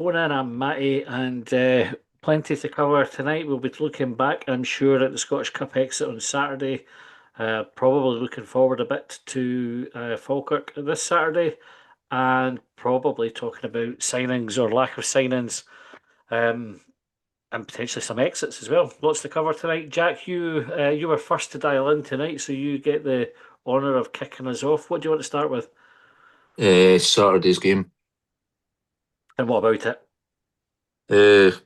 Morning, I'm Matty, and plenty to cover tonight. We'll be looking back, I'm sure, at the Scottish Cup exit on Saturday. Probably looking forward a bit to Falkirk this Saturday, and probably talking about signings or lack of signings, um, and potentially some exits as well. Lots to cover tonight. Jack, you were first to dial in tonight, so you get the honour of kicking us off. What do you want to start with, Saturday's game. and what about it? Uh,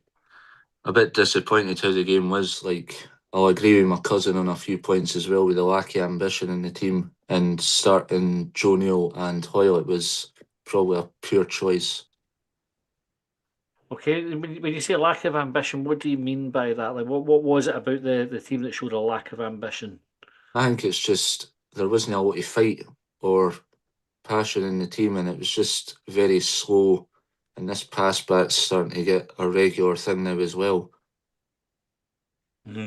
a bit disappointed how the game was. I'll agree with my cousin on a few points as well with the lack of ambition in the team. And starting Joe Neal and Hoyle, it was probably a pure choice. Okay, when you say lack of ambition, what do you mean by that? Like, what was it about the team that showed a lack of ambition? I think it's just there wasn't a lot of fight or passion in the team, and it was just very slow. And this pass back's starting to get a regular thing now as well. Hmm.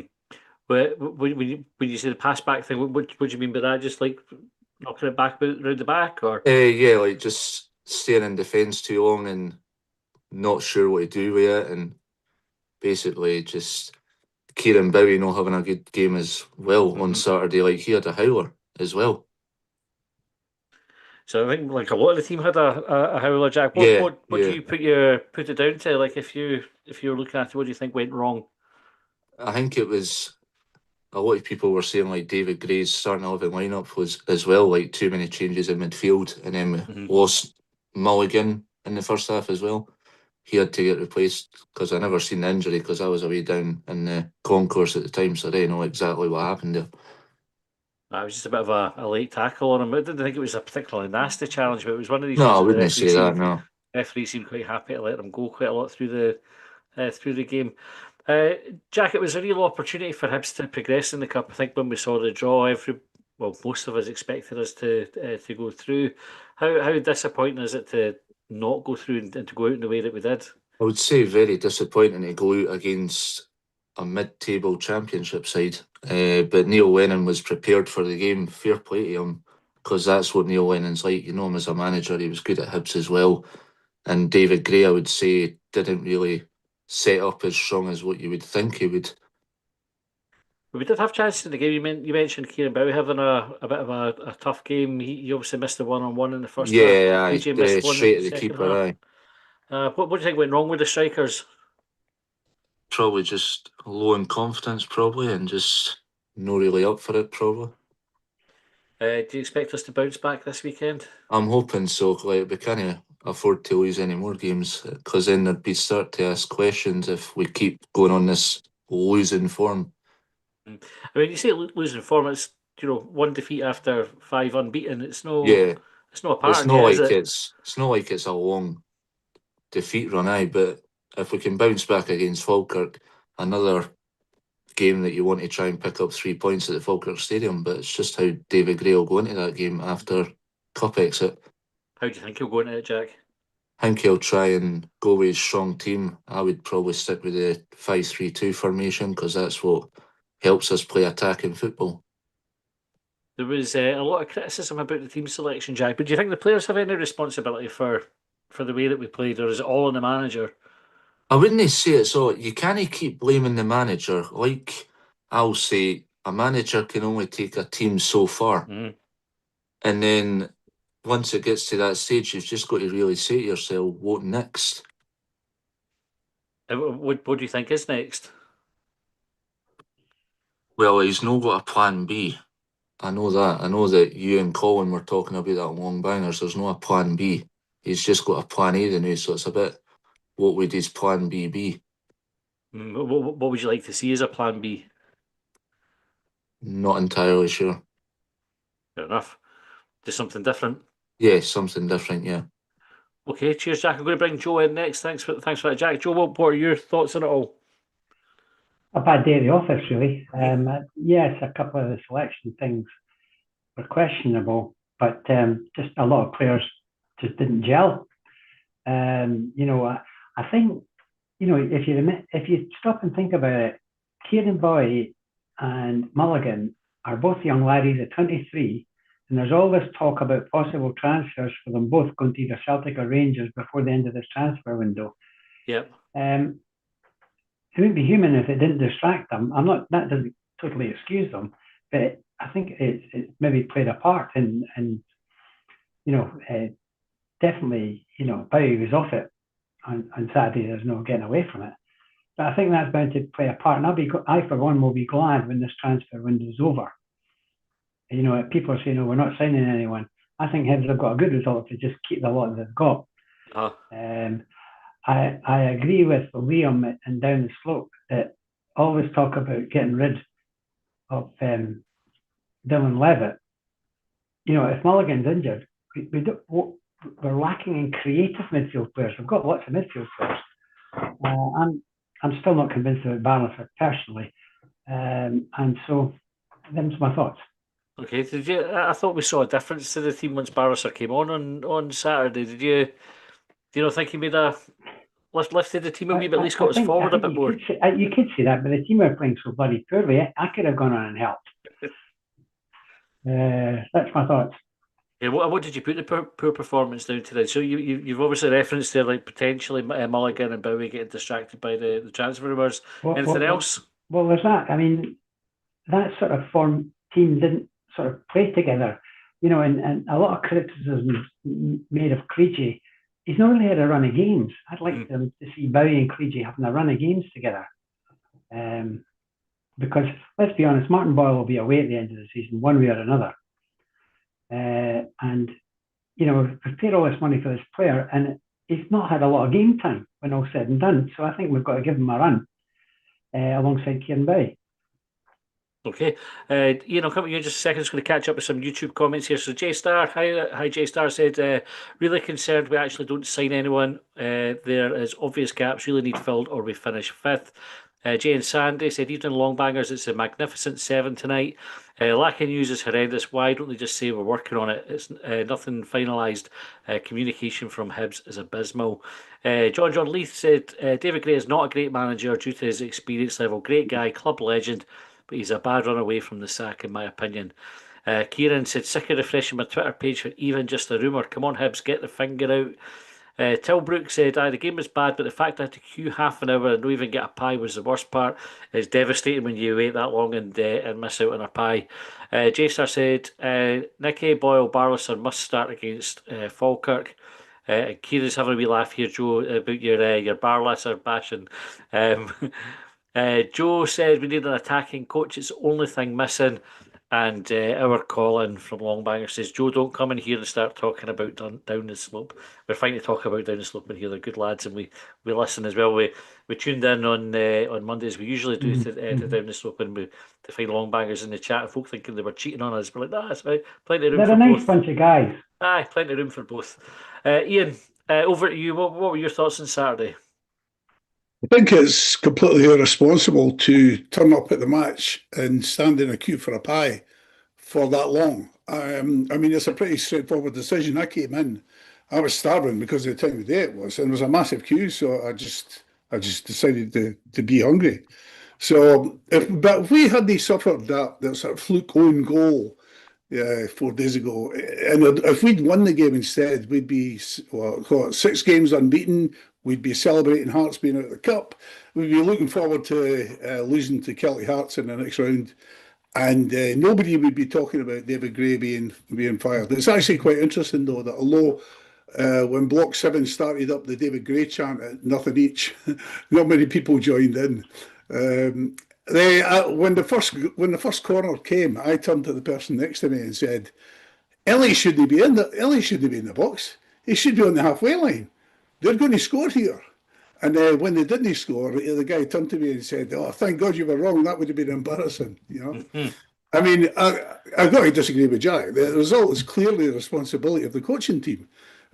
When you say the pass back thing, what do you mean by that? Just like knocking it back round the back, or Yeah, like just staying in defence too long and not sure what to do with it, and basically just Kieran Bowie not having a good game as well on Mhm. Saturday. Like he had a howler as well. So I think like a lot of the team had a howler. Jack, what Yeah, what what do yeah. you put it down to? Like if you were looking at it, what do you think went wrong? I think it was a lot of people were saying like David Gray's starting 11 lineup was as well, like too many changes in midfield, and then we Hmm. lost Mulligan in the first half as well. He had to get replaced because I never seen the injury because I was away down in the concourse at the time, so I didn't know exactly what happened there. It was just a bit of a late tackle on him. I didn't think it was a particularly nasty challenge, but it was one of these No, ones I that the wouldn't referee say that. seemed No, referee seemed quite happy to let them go quite a lot through the game. Uh, Jack, it was a real opportunity for Hibs to progress in the cup. I think when we saw the draw, most of us expected us to go through. How disappointing is it to not go through and to go out in the way that we did? I would say very disappointing to go out against a mid-table championship side. But Neil Lennon was prepared for the game. Fair play to him, because that's what Neil Lennon's like. You know him as a manager. He was good at Hibs as well. And David Gray, I would say, didn't really set up as strong as what you would think he would. But we did have chances in the game. You mentioned Kieran Bowie having a bit of a tough game. He obviously missed the one-on-one in the first half. Yeah, PJ aye, missed one in straight the at the second keeper. half. Aye, What do you think went wrong with the strikers? probably just low in confidence, probably, and just not really up for it, probably. Do you expect us to bounce back this weekend? I'm hoping so. Like we can't afford to lose any more games because then there'd be start to ask questions if we keep going on this losing form. Mm. I mean, you say losing form. It's one defeat after five unbeaten. Yeah, It's no a it's pattern not yet, is like it? it's not like it's a long defeat run, aye. But if we can bounce back against Falkirk, another game that you want to try and pick up 3 points at the Falkirk Stadium. But it's just how David Gray will go into that game after cup exit. How do you think he'll go into it, Jack? I think he'll try and go with his strong team. I would probably stick with the 5-3-2 formation because that's what helps us play attacking football. There was a lot of criticism about the team selection, Jack. But do you think the players have any responsibility for the way that we played, or is it all on the manager? I wouldn't say it's all. You can't keep blaming the manager. Like I'll say, a manager can only take a team so far. Mm. And then once it gets to that stage, you've just got to really say to yourself, what next? What do you think is next? Well, he's not got a plan B. I know that. I know that you and Colin were talking about that long bangers. There's no a plan B. He's just got a plan A the new, so it's a bit what would his plan B be? What would you like to see as a plan B? Not entirely sure. Fair enough. Just something different. Yeah, something different, yeah. Okay, cheers, Jack. I'm going to bring Joe in next. Thanks for that, Jack. Joe, what are your thoughts on it all? A bad day at the office, really. Yes, a couple of the selection things were questionable, but just a lot of players just didn't gel. I think if you stop and think about it, Kieran Boy and Mulligan are both young laddies at 23, and there's all this talk about possible transfers for them both going to either Celtic or Rangers before the end of this transfer window. Yep. It wouldn't be human if it didn't distract them. That doesn't totally excuse them, but I think it maybe played a part in definitely, Bowie was off it on Saturday. There's no getting away from it. But I think that's bound to play a part. And I, for one, will be glad when this transfer window's over. People are saying, we're not signing anyone. I think Hibs have got a good result to just keep the lot they've got. I agree with Liam and down the slope that always talk about getting rid of Dylan Levitt. If Mulligan's injured, we're lacking in creative midfield players. We've got lots of midfield players. I'm still not convinced about Barlaser personally, and so them's my thoughts. Okay, I thought we saw a difference to the team once Barlaser came on Saturday. Did you? Do you not think he made a lifted the team a wee bit, at least got us forward a bit more? You could say that, but the team are playing so bloody poorly. I could have gone on and helped. That's my thoughts. Yeah, what did you put the poor performance down to then? So you've obviously referenced there, like potentially Mulligan and Bowie getting distracted by the transfer rumours. Anything else? Well, there's that. I mean, that sort of form team didn't sort of play together, and a lot of criticism made of Creedy. He's not really had a run of games. I'd like them to see Bowie and Creedy having a run of games together. Because let's be honest, Martin Boyle will be away at the end of the season, one way or another. And we've paid all this money for this player, and he's not had a lot of game time when all said and done. So I think we've got to give him a run alongside Kieran Bowie. Okay, coming in just a second, just going to catch up with some YouTube comments here. So J Star, hi J Star said, really concerned we actually don't sign anyone. There is obvious gaps really need filled, or we finish fifth. Jay and Sandy said, evening Longbangers, it's a magnificent 7 tonight. Lack of news is horrendous. Why don't they just say we're working on it? It's nothing finalised. Communication from Hibs is abysmal. John Leith said, David Gray is not a great manager due to his experience level. Great guy, club legend, but he's a bad run away from the sack, in my opinion. Kieran said, sick of refreshing my Twitter page for even just a rumour. Come on, Hibs, get the finger out. Tilbrook said, the game was bad, but the fact I had to queue half an hour and not even get a pie was the worst part. It's devastating when you wait that long and miss out on a pie. J-Star said, Nicky, Boyle, Barlaser must start against Falkirk. Kieran's having a wee laugh here, Joe, about your Barlaser bashing. Joe said we need an attacking coach. It's the only thing missing. And our Colin from Longbanger says, Joe, don't come in here and start talking about down the slope. We're fine to talk about down the slope in here. They're good lads, and we listen as well. We tuned in on Mondays. We usually do to down the slope, and to find Longbangers in the chat. And folk thinking they were cheating on us. We're like, that's right. Plenty of room. They're for a nice both. bunch of guys. Aye, plenty of room for both. Ian, over to you. What were your thoughts on Saturday? I think it's completely irresponsible to turn up at the match and stand in a queue for a pie for that long. I mean, it's a pretty straightforward decision. I came in, I was starving because of the time of day it was, and it was a massive queue, so I just decided to be hungry. So, if we had suffered that sort of fluke own goal 4 days ago, and if we'd won the game instead, we'd be 6 games unbeaten. We'd be celebrating Hearts being out of the cup. We'd be looking forward to losing to Celtic Hearts in the next round, and nobody would be talking about David Gray being fired. It's actually quite interesting though that although when Block 7 started up the David Gray chant at nothing each, not many people joined in. When the first corner came, I turned to the person next to me and said, Ellie shouldn't be in the box. He should be on the halfway line. They're going to score here. And when they didn't score, the guy turned to me and said, "Oh, thank God you were wrong. That would have been embarrassing." I mean, I've got to disagree with Jack. The result is clearly the responsibility of the coaching team.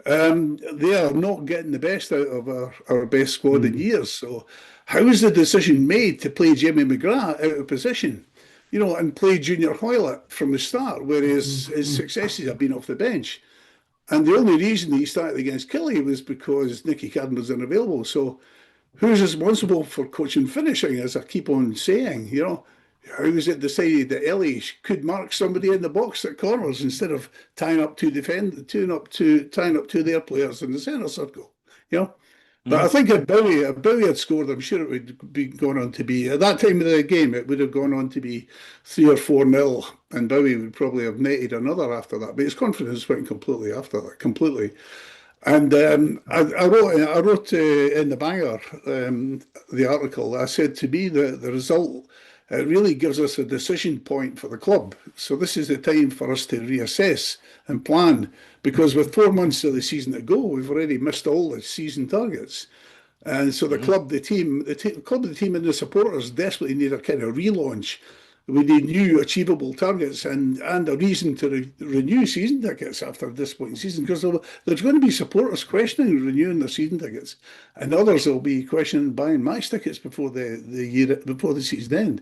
They are not getting the best out of our best squad in years. So how is the decision made to play Jamie McGrath out of position, and play Junior Hoylett from the start, where his successes have been off the bench? And the only reason he started against Kelly was because Nicky Cadden was unavailable. So who's responsible for coaching finishing, as I keep on saying? How is it decided that Ellie could mark somebody in the box at corners instead of tying up two their players in the centre circle? But I think if Bowie had scored, I'm sure it would be going on to be, at that time of the game, it would have gone on to be 3 or 4-0, and Bowie would probably have netted another after that. But his confidence went completely after that, completely. And I wrote in the Banger, the article, I said to me the result really gives us a decision point for the club. So this is the time for us to reassess and plan, because with 4 months of the season to go, we've already missed all the season targets. And so the club, the team, and the supporters desperately need a kind of relaunch. We need new achievable targets and a reason to renew season tickets after this point in season, because there's going to be supporters questioning renewing their season tickets, and others will be questioning buying match tickets before the season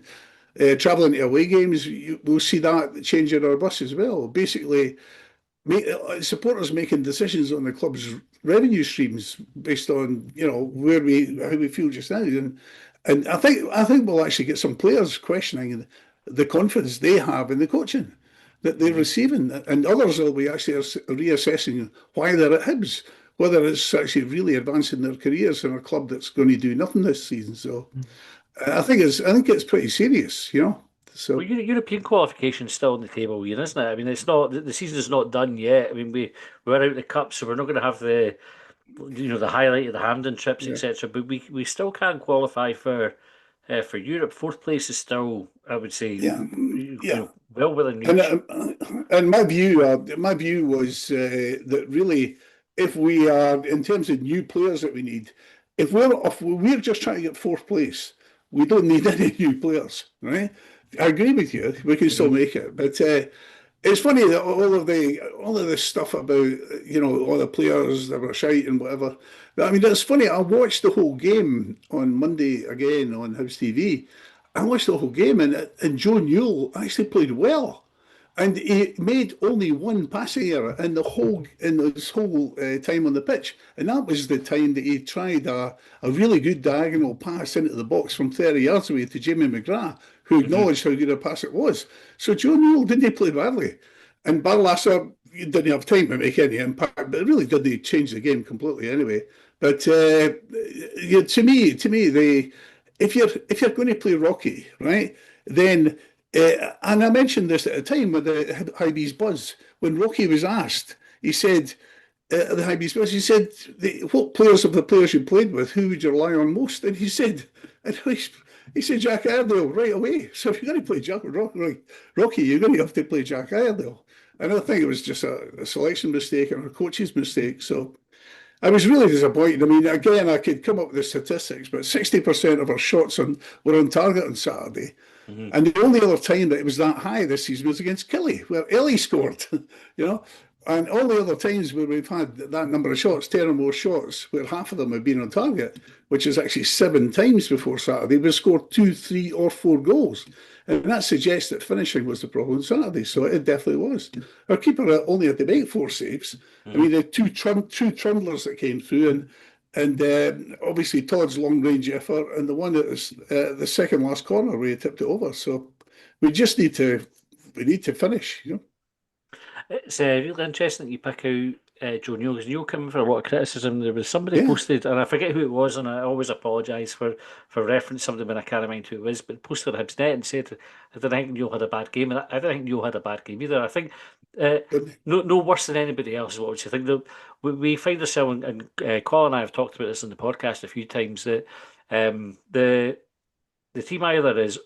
end. Travelling to away games, we'll see that change in our bus as well. Basically, supporters making decisions on the club's revenue streams based on how we feel just now, and I think we'll actually get some players questioning the confidence they have in the coaching that they're receiving, and others will be actually reassessing why they're at Hibs, whether it's actually really advancing their careers in a club that's going to do nothing this season. So I think it's pretty serious, So well, European qualification's still on the table, Ian, isn't it? I mean, it's not, the season's not done yet. I mean, we're out the cup, so we're not going to have the highlight of the Hampden trips, etc. But we still can't qualify for Europe. Fourth place is still, I would say, well within reach. And my view was that really, if we are, in terms of new players that we need, if we're just trying to get fourth place, we don't need any new players, right? I agree with you. We can still make it, but it's funny that all of this stuff about all the players that were shite and whatever. But I mean, it's funny. I watched the whole game on Monday again on Hibs TV. I watched the whole game, and Joe Newell actually played well, and he made only one passing error in this whole time on the pitch, and that was the time that he tried a really good diagonal pass into the box from 30 yards away to Jamie McGrath, who acknowledged how good a pass it was. So Joe Newell didn't play badly, and Barlasser didn't have time to make any impact, but it really didn't change the game completely anyway. But to me, if you're going to play Rocky, right, then and I mentioned this at a time with the Hibs Buzz, when Rocky was asked, he said, the Hibs Buzz, he said, what players of the players you played with, who would you rely on most? And he said Jack Iredale right away. So if you're going to play Rocky, you're going to have to play Jack Iredale. And I think it was just a selection mistake and a coach's mistake. So I was really disappointed. I mean, again, I could come up with the statistics, but 60% of our shots were on target on Saturday. And the only other time that it was that high this season was against Killie, where Ellie scored, And all the other times where we've had that number of shots, 10 or more shots, where half of them have been on target, which is actually 7 times before Saturday, we scored 2, 3 or 4 goals. And that suggests that finishing was the problem on Saturday. So it definitely was. Our keeper only had to make 4 saves. I mean, the two trundlers that came through, and obviously Todd's long-range effort, and the one that was the second last corner where he tipped it over. So we just need to finish, It's really interesting that you pick out Joe Newell, because Newell came for a lot of criticism. There was somebody posted, and I forget who it was, and I always apologise for reference somebody when I can't remind who it was, but posted Hibs Net and said, I didn't think Newell had a bad game, and I didn't think Newell had a bad game either. I think no worse than anybody else is what would you think. We find ourselves, and Colin and I have talked about this on the podcast a few times, that the team either is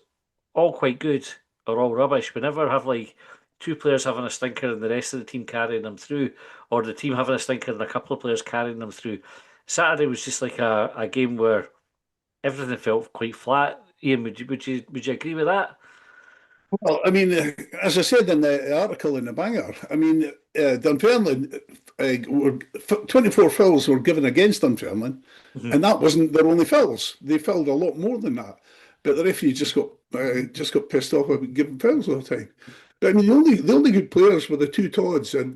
all quite good or all rubbish. We never have like 2 players having a stinker and the rest of the team carrying them through, or the team having a stinker and a couple of players carrying them through. Saturday was just like a game where everything felt quite flat. Ian, would you agree with that? Well, I mean, as I said in the article in the Banger, I mean, Dunfermline, 24 fouls were given against Dunfermline, and that wasn't their only fouls. They fouled a lot more than that, but the referee just got pissed off about giving fouls all the time. But I mean, the only good players were the 2 Todds and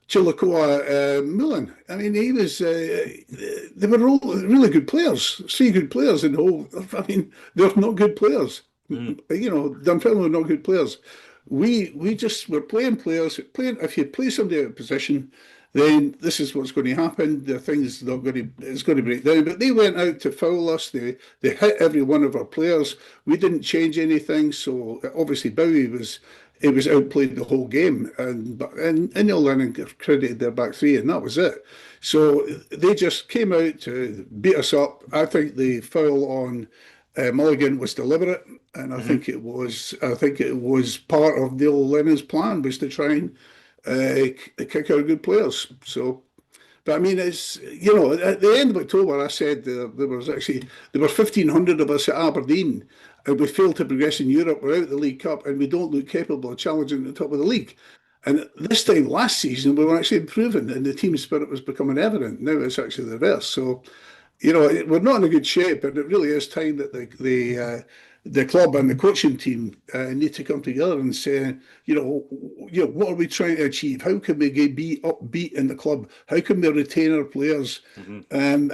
Chilakoa Mullen. I mean, they were all really good players, 3 good players in the whole. I mean, they're not good players. Dunfermline are not good players. We just were playing players. If you play somebody out of position then this is what's going to happen. The thing's not going to, it's going to break down. But they went out to foul us. They hit every one of our players. We didn't change anything. So obviously Bowie was outplayed the whole game, and Neil Lennon credited their back three, and that was it. So they just came out to beat us up. I think the foul on Mulligan was deliberate, and I think it was. I think it was part of Neil Lennon's plan was to try and kick out good players. So, but I mean, it's at the end of October, I said there were 1,500 of us at Aberdeen, and we failed to progress in Europe. We're out of the League Cup, and we don't look capable of challenging the top of the league. And this time last season, we were actually improving, and the team spirit was becoming evident. Now it's actually the reverse. So, we're not in a good shape, and it really is time that the club and the coaching team need to come together and say, what are we trying to achieve? How can we be upbeat in the club? How can we retain our players? And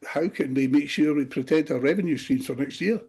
how can we make sure we protect our revenue streams for next year?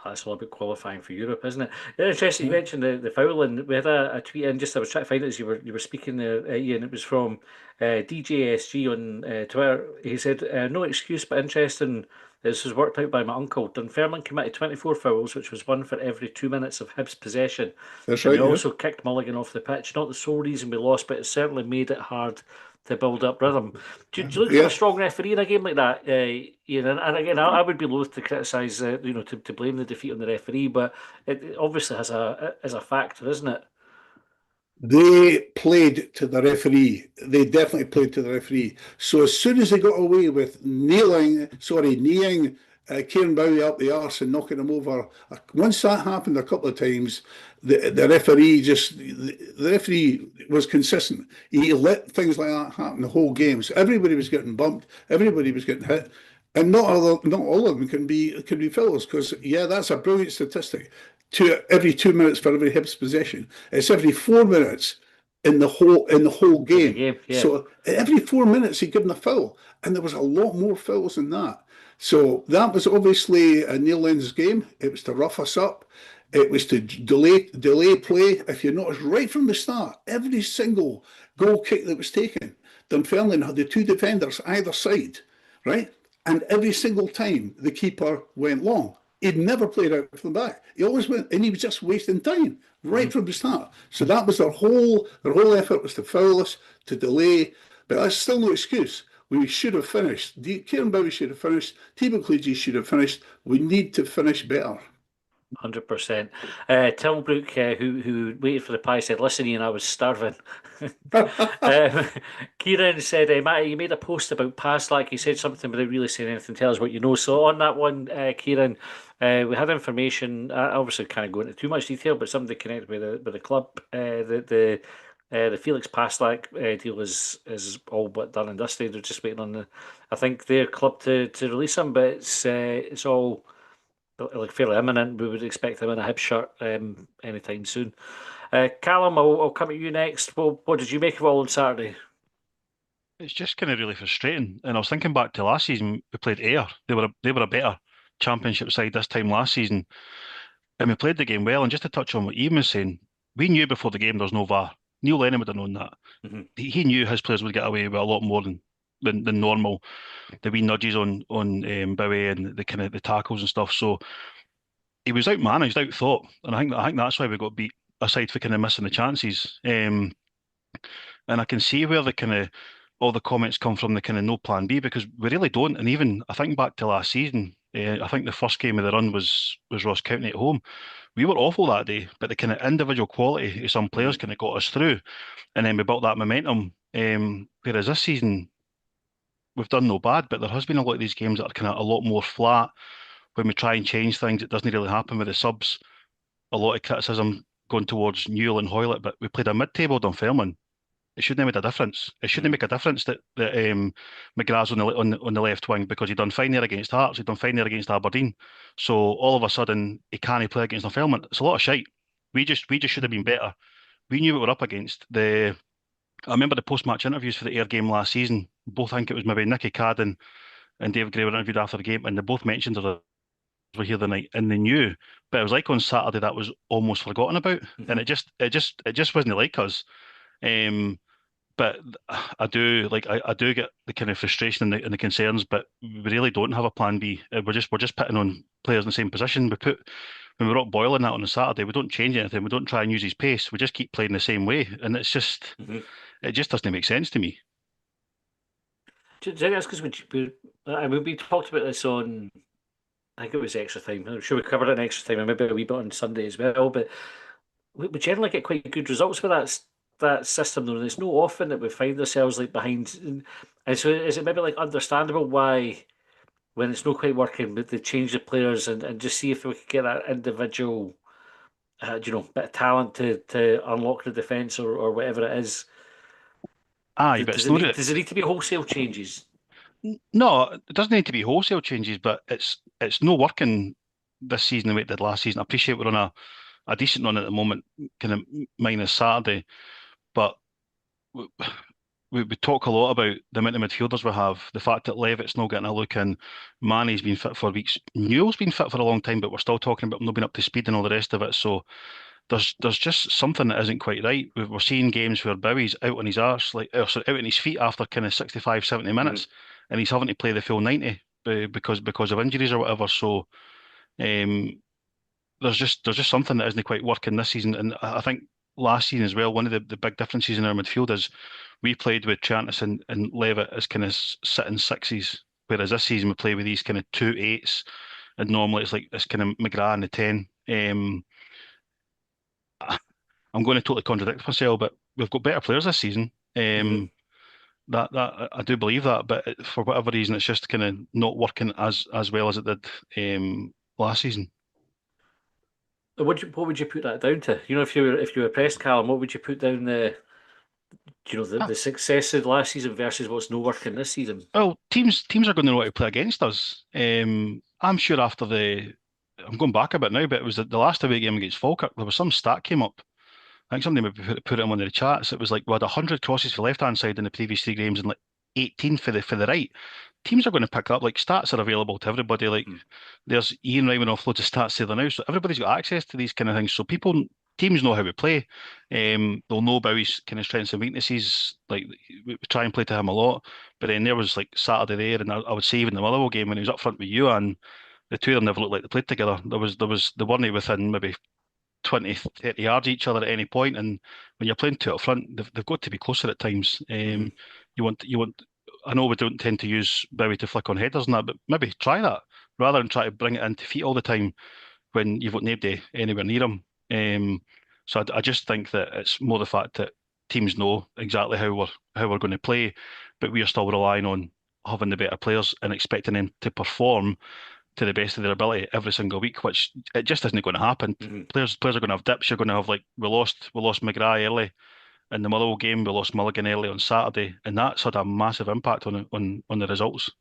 That's all about qualifying for Europe, isn't it? Interesting. You mentioned the fouling. We had a tweet in. Just I was trying to find it as you were speaking there, Ian. It was from DJSG on Twitter. He said, "No excuse, but interesting. This was worked out by my uncle. Dunfermline committed 24 fouls, which was one for every 2 minutes of Hibs possession. That's And right. we Yeah. also kicked Mulligan off the pitch. Not the sole reason we lost, but it certainly made it hard to build up rhythm. Do you look for Yeah. a strong referee in a game like that, Ian? And again, I would be loath to criticise, to blame the defeat on the referee, but it obviously has a factor, isn't it? They played to the referee. They definitely played to the referee. So as soon as they got away with kneeing Kieran Bowie up the arse and knocking him over, once that happened a couple of times, the referee was consistent. He let things like that happen the whole game. So everybody was getting bumped, everybody was getting hit. And not all of them can be fouls, because that's a brilliant statistic. Every 2 minutes for every Hibs possession. It's every 4 minutes in the whole game. Game, yeah. So every 4 minutes he'd given a foul, and there was a lot more fouls than that. So that was obviously Neil Lennon's game. It was to rough us up. It was to delay play. If you notice, right from the start, every single goal kick that was taken, Dunfermline had the two defenders either side, right? And every single time the keeper went long, he'd never played out from the back. He always went, and he was just wasting time right from the start. So that was their whole effort was to foul us, to delay. But that's still no excuse. We should have finished. Kieran Bowie should have finished. Thibaut Clegy should have finished. We need to finish better. 100%. Tilbrook, who waited for the pie, said, "Listen, Ian, I was starving." Kieran said, "Matty, you made a post about Paslak. You said something without really saying anything. Tell us what you know." So on that one, Kieran, we had information. I obviously can't go into too much detail, but somebody connected with the club. The Felix Paslak deal is all but done and dusted. They're just waiting on I think their club to release him, but it's all like fairly imminent. We would expect him in a Hibs shirt anytime soon. Callum, I'll come at you next. Well, what did you make of all on Saturday? It's just kind of really frustrating. And I was thinking back to last season, we played Ayr. They were a better championship side this time last season. And we played the game well. And just to touch on what Ian was saying, we knew before the game there's no VAR. Neil Lennon would have known that. He knew his players would get away with a lot more than normal. The wee nudges on Bowie and the kind of the tackles and stuff. So he was outmanaged, outthought, and I think that's why we got beat. Aside for kind of missing the chances, and I can see where the kind of all the comments come from, the kind of no plan B, because we really don't. And even I think back to last season, I think the first game of the run was Ross County at home. We were awful that day, but the kind of individual quality of some players kind of got us through, and then we built that momentum. Whereas this season, we've done no bad, but there has been a lot of these games that are kind of a lot more flat. When we try and change things, it doesn't really happen with the subs. A lot of criticism going towards Newell and Hoylett, but we played a mid-table Dunfermline. It shouldn't have made a difference. It shouldn't make a difference that McGrath's on the left wing, because he done fine there against Hearts, he done fine there against Aberdeen. So all of a sudden he can't play against Dunfermline. It's a lot of shite. We just should have been better. We knew what we were up against. I remember the post-match interviews for the Ayr game last season. Both, I think it was maybe Nicky Cadden and David Gray were interviewed after the game, and they both mentioned that were here the night, and they knew. But it was like on Saturday that was almost forgotten about, and it just wasn't like us. But but I do I do get the kind of frustration and the concerns, but we really don't have a plan B. We're just putting on players in the same position. When we're not boiling that on a Saturday, we don't change anything. We don't try and use his pace. We just keep playing the same way, and Mhm. it just doesn't make sense to me. Do you think that's because we talked about this on, I think it was extra time. I'm sure we covered it in extra time, and maybe a wee bit on Sunday as well. But we generally get quite good results with that system, though. And it's no often that we find ourselves like behind. And so, is it maybe like understandable why when it's not quite working, but they change the players and just see if we could get that individual, bit of talent to unlock the defence or whatever it is. Aye, Does, but does it's it not. need does it need to be wholesale changes? No, it doesn't need to be wholesale changes, but it's no working this season the way it did last season. I appreciate we're on a decent run at the moment, kind of minus Saturday, but we, we talk a lot about the amount of midfielders we have, the fact that Levitt's not getting a look in, Manny's been fit for weeks, Newell's been fit for a long time, but we're still talking about him not being up to speed and all the rest of it. So there's just something that isn't quite right. We're seeing games where Bowie's out on his arse, sorry, out on his feet after kind of 65, 70 minutes, and he's having to play the full 90 because of injuries or whatever. So um, there's just something that isn't quite working this season, and I think last season as well. One of the big differences in our midfield is we played with Chantis and Levitt as kind of sitting sixes, whereas this season we play with these kind of two eights, and normally it's like this kind of McGrath and the 10. I'm going to totally contradict myself, but we've got better players this season. Mm-hmm. That I do believe that, but for whatever reason, it's just kind of not working as well as it did last season. What would you put that down to? If you were pressed, Callum, what would you put down the success of last season versus what's no working this season? Well, teams are going to know how to play against us. I'm sure I'm going back a bit now, but it was the last away game against Falkirk. There was some stat came up. I think somebody maybe put it in one of the chats. It was like we had 100 crosses for the left hand side in the previous three games and like 18 for the right. Teams are going to pick that up. Like stats are available to everybody. Like there's Ian Ryman offloads of stats there now, so everybody's got access to these kind of things. So teams know how we play. They'll know Bowie's kind of strengths and weaknesses. Like we try and play to him a lot. But then there was like Saturday there, and I would say even the Motherwell game when he was up front with you, and the two of them never looked like they played together. They weren't within maybe 20, 30 yards each other at any point. And when you're playing two up front, they've got to be closer at times. You want. I know we don't tend to use Bowie to flick on headers and that, but maybe try that rather than try to bring it into feet all the time when you've got nobody anywhere near him. So I just think that it's more the fact that teams know exactly how we're going to play, but we are still relying on having the better players and expecting them to perform to the best of their ability every single week, which it just isn't going to happen. Mm-hmm. Players are going to have dips. You're going to have like we lost McGrath early in the Motherwell game. We lost Mulligan early on Saturday, and that's had a massive impact on the results.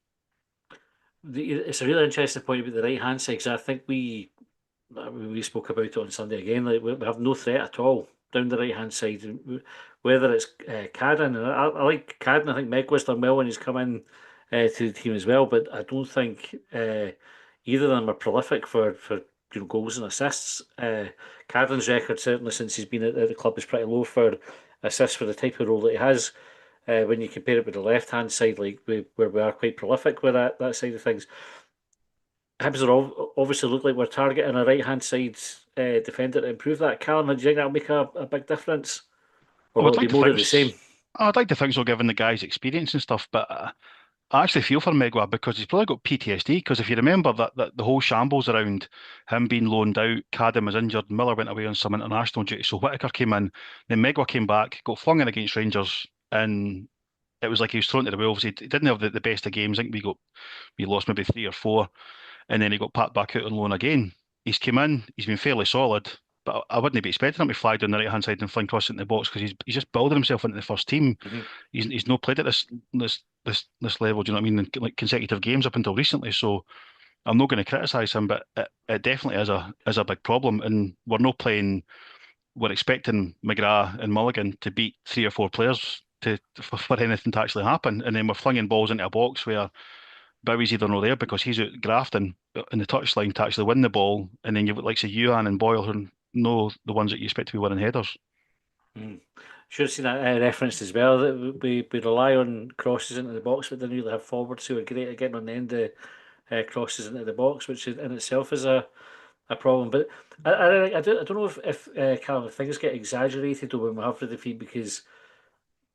It's a really interesting point about the right hand side, because I think we spoke about it on Sunday again. Like we have no threat at all down the right hand side, whether it's Cadden. And I like Cadden. I think Megwa's done well when he's come in to the team as well. But I don't think either of them are prolific for goals and assists. Cadden's record, certainly since he's been at the club, is pretty low for assists for the type of role that he has. When you compare it with the left hand side, like where we are quite prolific with that side of things. Hibs obviously look like we're targeting a right hand side defender to improve that. Callum, do you think that'll make a big difference? Or I will would it be like to more think of the same? I'd like to think so, given the guy's experience and stuff. But I actually feel for Megwa because he's probably got PTSD. Because if you remember that the whole shambles around him being loaned out, Cadden was injured, Miller went away on some international duty, so Whittaker came in, then Megwa came back, got flung in against Rangers, and it was like he was thrown to the wolves. He didn't have the best of games. I think we lost maybe three or four, and then he got packed back out on loan again. He's came in, he's been fairly solid, but I wouldn't be expecting him to fly down the right hand side and fling cross into the box because he's just building himself into the first team. Mm-hmm. He's not played at this level. Do you know what I mean? In like consecutive games up until recently. So I'm not going to criticise him, but it definitely is a big problem, and we're not playing. We're expecting McGrath and Mulligan to beat three or four players for anything to actually happen, and then we're flinging balls into a box where Bowie's either not there because he's out grafting in the touchline to actually win the ball, and then you've got like say Yuan and Boyle who know the ones that you expect to be winning headers. Mm. should have seen that reference as well. That we rely on crosses into the box, but didn't really have forwards who are great at getting on the end of crosses into the box, which in itself is a problem. But I don't know if Callum, if things get exaggerated when we have the defeat, because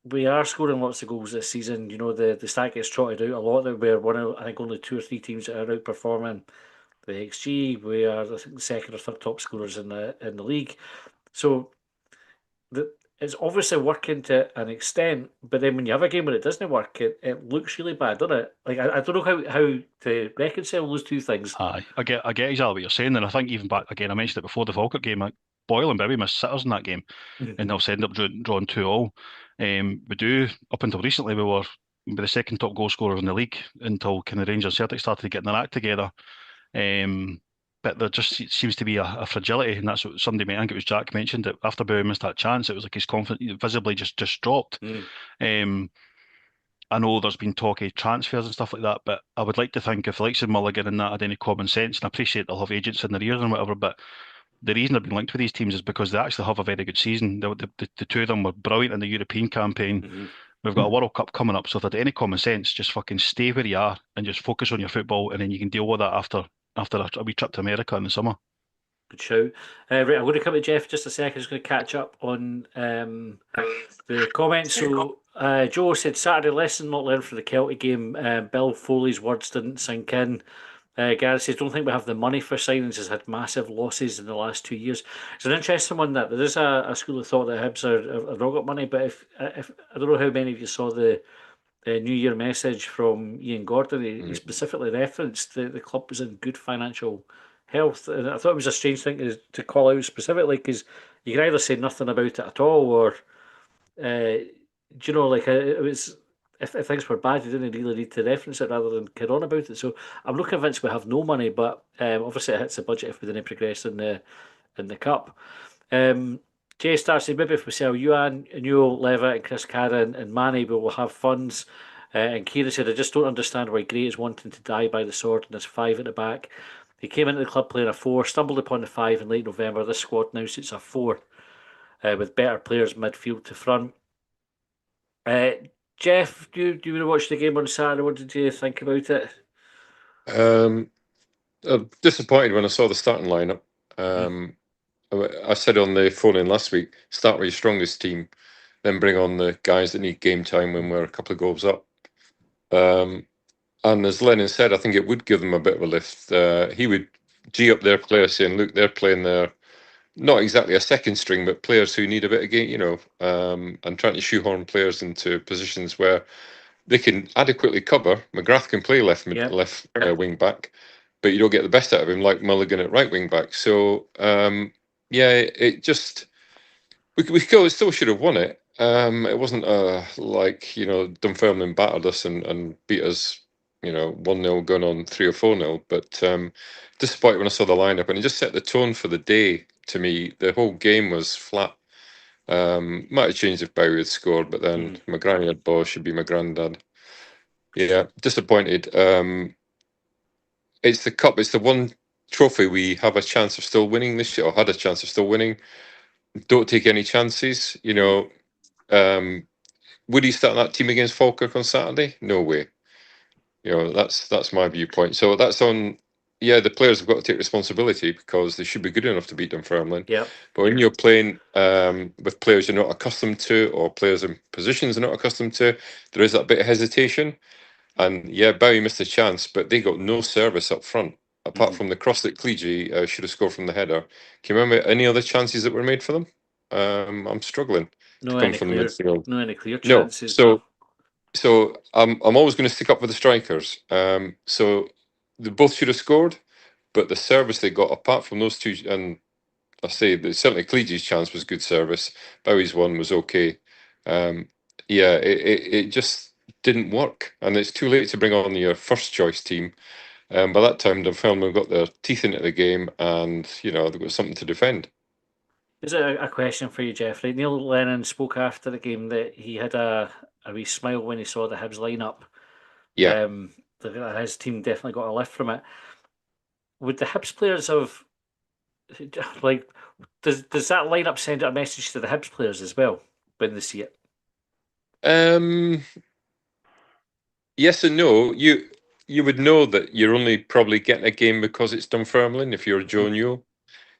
we are scoring lots of goals this season. You know, the stat gets trotted out a lot that we're one of, I think, only 2 or 3 teams that are outperforming the XG. We are, I think, the second or third top scorers in the league. So it's obviously working to an extent, but then when you have a game where it doesn't work, it looks really bad, doesn't it? Like I don't know how to reconcile those two things. Aye, I get exactly what you're saying, and I think even back again, I mentioned it before the Falkirk game. Like Boyle and Bibby missed sitters in that game, and they'll end up drawing 2-2. We do up until recently we were the second top goal scorer in the league until kind of Rangers Celtic started getting their act together. But there just seems to be a fragility, and that's what somebody, I think it was Jack, mentioned that after Bowie missed that chance, it was like his confidence visibly just dropped. I know there's been talk of transfers and stuff like that, but I would like to think if the likes of Mulligan and that had any common sense, and I appreciate they'll have agents in their ears and whatever, but the reason they've been linked with these teams is because they actually have a very good season. The two of them were brilliant in the European campaign. We've got a World Cup coming up, so if they had any common sense, just fucking stay where you are and just focus on your football, and then you can deal with that after a wee trip to America in the summer. Good shout. Right, I'm going to come to Jeff in just a second. I'm just going to catch up on the comments. So Joe said Saturday lesson not learned from the Celtic game. Bill Foley's words didn't sink in. Gareth says, don't think we have the money for signings, has had massive losses in the last 2 years. It's an interesting one, that there is a school of thought that Hibs have not got money, but if I don't know how many of you saw the New Year message from Ian Gordon. He specifically referenced the club was in good financial health, and I thought it was a strange thing to call out specifically, because you can either say nothing about it at all, or do you know, like it was, if things were bad, you didn't really need to reference it rather than kid on about it. So I'm not convinced we have no money, but obviously it hits the budget if we didn't progress in the cup. Jay starts saying, maybe if we sell Yuan, Newell, Levitt, and Chris Cara and Manny, we will have funds. And Kira said, I just don't understand why Gray is wanting to die by the sword and there's 5 at the back. He came into the club playing a 4, stumbled upon the 5 in late November. This squad now suits a 4 with better players midfield to front. Jeff, do you watch the game on Saturday? What did you think about it? I'm disappointed when I saw the starting lineup. I said on the phone in last week, start with your strongest team, then bring on the guys that need game time when we're a couple of goals up. And as Lennon said, I think it would give them a bit of a lift. He would G up their players, saying, look, they're playing their, not exactly a second string, but players who need a bit of game, and trying to shoehorn players into positions where they can adequately cover. McGrath can play left wing back, but you don't get the best out of him like Mulligan at right wing back. So it just we still should have won it. It wasn't like Dunfermline battered us and beat us 1-0 going on 3 or 4-0. But disappointed when I saw the lineup, and it just set the tone for the day. To me, the whole game was flat. Might have changed if Bowie had scored, but then my granddad boy should be my granddad. Yeah, disappointed. It's the cup. It's the one trophy we have a chance of still winning this year, or had a chance of still winning. Don't take any chances. Would he start that team against Falkirk on Saturday? No way. That's my viewpoint. So that's on. Yeah, the players have got to take responsibility because they should be good enough to beat Dunfermline. Yeah. But when you're playing with players you're not accustomed to, or players in positions you're not accustomed to, there is that bit of hesitation. And yeah, Bowie missed a chance, but they got no service up front, apart from the cross that Clegy should have scored from the header. Can you remember any other chances that were made for them? I'm struggling No to come any from clear, the midfield. no any clear chances. So I'm always going to stick up for the strikers. So they both should have scored, but the service they got, apart from those two, and I say that certainly Cleegy's chance was good service. Bowie's one was okay. It just didn't work, and it's too late to bring on your first choice team. By that time, Dunfermline got their teeth into the game, and they've got something to defend. Is it a question for you, Jeffrey? Neil Lennon spoke after the game that he had a wee smile when he saw the Hibs lineup. Yeah. His team definitely got a lift from it. Would the Hibs players have, like, does that lineup send out a message to the Hibs players as well? when they see it? Yes and no. You would know that you're only probably getting a game because it's Dunfermline. If you're Joe Newell,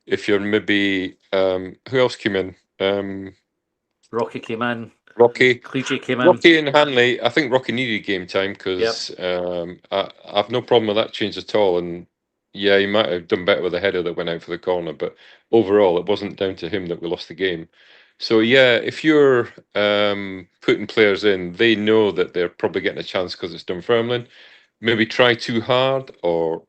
if you're maybe who else came in? Rocky came in. Rocky. Cleege came in. Rocky and Hanley. I think Rocky needed game time because I've no problem with that change at all. And yeah, he might have done better with the header that went out for the corner, but overall, it wasn't down to him that we lost the game. So yeah, if you're putting players in, they know that they're probably getting a chance because it's Dunfermline. Maybe try too hard, or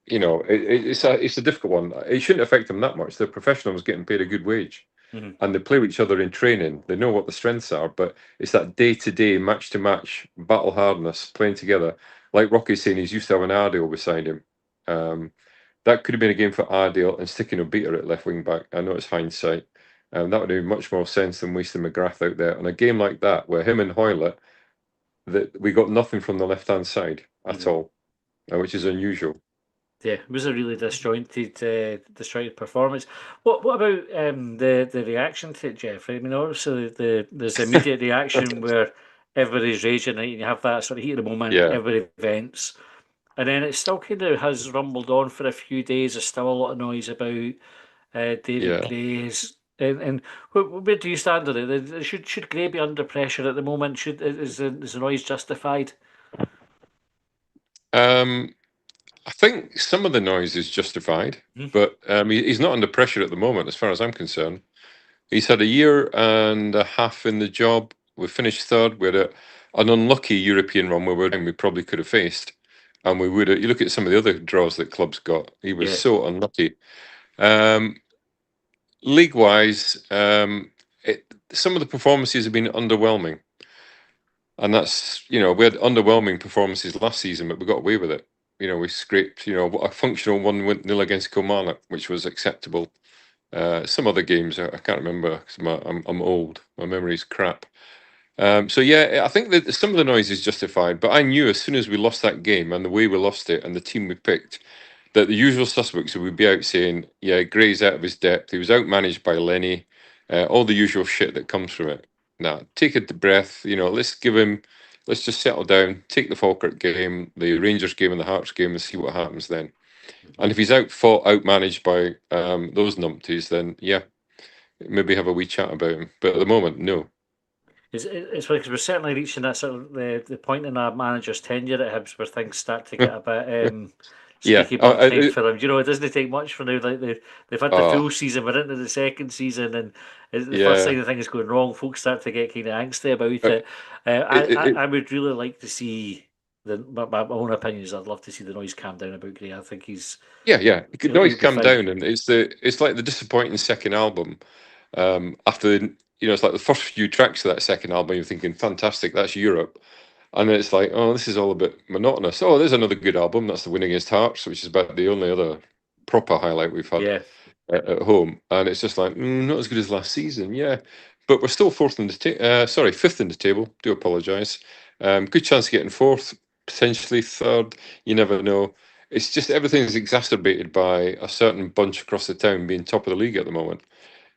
it's a difficult one. It shouldn't affect them that much. They're professionals getting paid a good wage, and they play with each other in training. They know what the strengths are, but it's that day-to-day, match-to-match battle hardness playing together. Like Rocky's saying, he's used to having Ardale beside him. That could have been a game for Ardale and sticking a beater at left wing back. I know it's hindsight. That would have made much more sense than wasting McGrath out there. On a game like that, where him and Hoylett, that we got nothing from the left-hand side at all, which is unusual. Yeah, it was a really disjointed performance. What about the reaction to it, Jeff? I mean, obviously there's immediate reaction where everybody's raging, right? And you have that sort of heat of the moment, everybody vents. And then it still kind of has rumbled on for a few days. There's still a lot of noise about David Gray's. And where do you stand on it? Should Gray be under pressure at the moment? Is the noise justified? I think some of the noise is justified, but he's not under pressure at the moment, as far as I'm concerned. He's had a year and a half in the job. We finished third. We had an unlucky European run where we probably could have faced, and we would have. You look at some of the other draws that clubs got. He was so unlucky. League-wise, some of the performances have been underwhelming, and that's we had underwhelming performances last season, but we got away with it. We scraped, a functional 1-0 against Kilmarnock, which was acceptable. Some other games I can't remember because I'm old. My memory's crap. So yeah, I think that some of the noise is justified. But I knew as soon as we lost that game and the way we lost it and the team we picked, that the usual suspects would be out saying, "Yeah, Gray's out of his depth. He was outmanaged by Lenny. All the usual shit that comes from it." Now, take a deep breath. Let's just settle down, take the Falkirk game, the Rangers game, and the Hearts game, and see what happens then. And if he's outmanaged by those numpties, then yeah, maybe have a wee chat about him. But at the moment, no. It's because we're certainly reaching that sort of the point in our manager's tenure at Hibs where things start to get a bit squeaky bum time for him. It doesn't take much for now. Like they've had the full season, we're into the second season, and the first sign of things going wrong, folks start to get kind of angsty about it. I would really like to see my own opinions. I'd love to see the noise calm down about Gray. I think he's noise calm down, and it's like the disappointing second album. After it's like the first few tracks of that second album, you're thinking, fantastic, that's Europe. And then it's like, oh, this is all a bit monotonous. Oh, there's another good album. That's The Win Against Hearts, which is about the only other proper highlight we've had at home. And it's just like, not as good as last season. Yeah. But we're still fifth in the table. Do apologise. Good chance of getting fourth, potentially third. You never know. It's just everything's exacerbated by a certain bunch across the town being top of the league at the moment.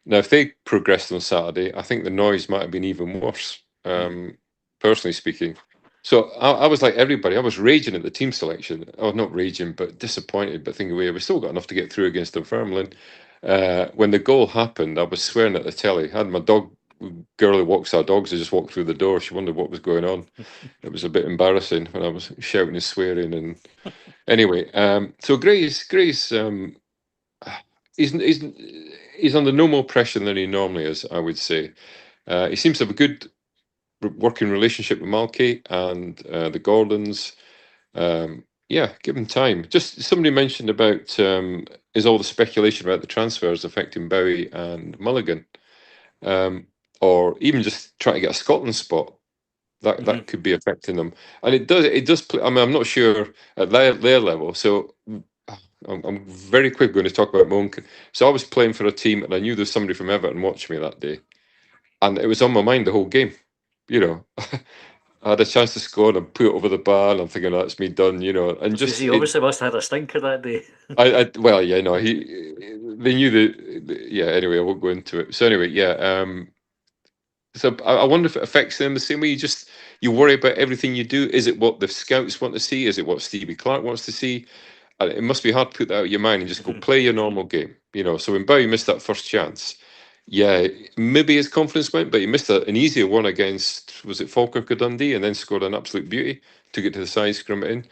Now, if they progressed on Saturday, I think the noise might have been even worse, personally speaking. So I was like everybody. I was raging at the team selection. Oh, not raging, but disappointed. But thinking, we still got enough to get through against Dunfermline. When the goal happened, I was swearing at the telly. I had my girl who walks our dogs, I just walked through the door. She wondered what was going on. It was a bit embarrassing when I was shouting and swearing. And anyway, so Gray's he's under no more pressure than he normally is, I would say. He seems to have a good working relationship with Malky and the Gordons. Give him time. Just somebody mentioned about is all the speculation about the transfers affecting Bowie and Mulligan, or even just trying to get a Scotland spot. That could be affecting them, and it does. I mean, I'm not sure at their level. So I'm very quick going to talk about Monk. So I was playing for a team, and I knew there's somebody from Everton watching me that day, and it was on my mind the whole game. I had a chance to score and put it over the bar, and I'm thinking, oh, that's me done. And just he obviously must have had a stinker that day. They knew Anyway, I won't go into it. So anyway, So I wonder if it affects them the same way. You worry about everything you do. Is it what the scouts want to see? Is it what Stevie Clark wants to see? And it must be hard to put that out of your mind and just go play your normal game. So when Bowie missed that first chance, yeah, maybe his confidence went, but he missed an easier one against, was it Falkirk or Dundee, and then scored an absolute beauty, took it to the side, scrum it in.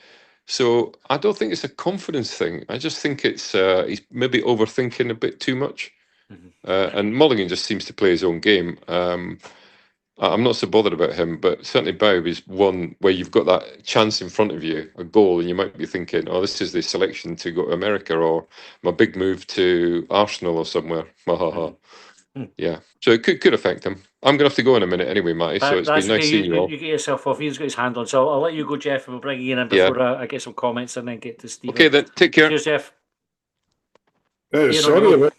So I don't think it's a confidence thing. I just think it's he's maybe overthinking a bit too much. And Mulligan just seems to play his own game. I'm not so bothered about him, but certainly Bowie is one where you've got that chance in front of you, a goal, and you might be thinking, oh, this is the selection to go to America or my big move to Arsenal or somewhere. Yeah, so it could affect him. I'm going to have to go in a minute anyway, Matty, so it's been nice okay. seeing you all. You get yourself off. He's got his hand on, so I'll let you go, Jeff, and we'll bring you in before I get some comments and then get to Stephen. Okay, then, take care. Cheers, Jeff. Sorry about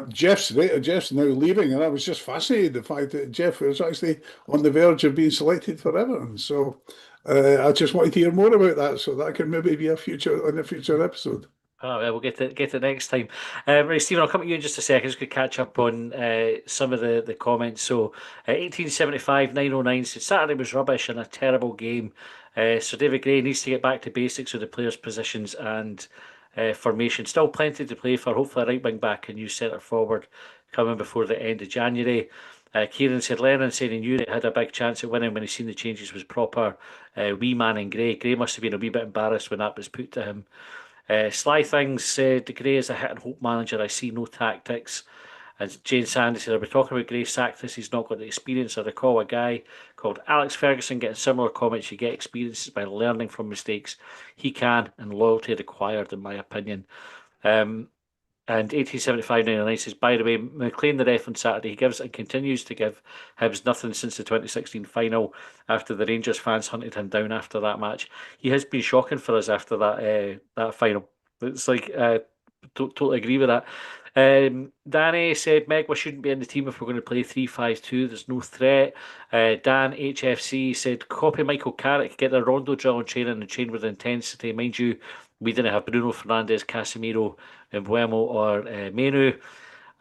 Jeff's now leaving, and I was just fascinated the fact that Jeff was actually on the verge of being selected for Everton. So I just wanted to hear more about that, so that can maybe be a future episode. Oh, we'll get it next time. Right, Stephen, I'll come to you in just a second. Just to catch up on some of the comments. So, 1875 909 said Saturday was rubbish and a terrible game. So David Gray needs to get back to basics with the players' positions and formation. Still plenty to play for. Hopefully, a right wing back and new centre forward coming before the end of January. Kieran said Lennon said he knew they had a big chance at winning when he seen the changes was proper. Wee man in Gray. Gray must have been a wee bit embarrassed when that was put to him. Sly Things said Gray is a hit and hope manager. I see no tactics. And Jane Sandy said, I'll be talking about Gray sacked this. He's not got the experience. I recall a guy called Alex Ferguson getting similar comments. You get experiences by learning from mistakes. He can, and loyalty required, in my opinion. And 1875-99 says, by the way, McLean the ref on Saturday, he gives and continues to give Hibs nothing since the 2016 final after the Rangers fans hunted him down after that match. He has been shocking for us after that final. It's like, totally agree with that. Danny said, Megwa shouldn't be in the team if we're going to play 3-5-2. There's no threat. Dan HFC said, copy Michael Carrick, get the rondo drill and training and train with intensity. Mind you, we didn't have Bruno Fernandes, Casemiro, Mbuemo or Menu.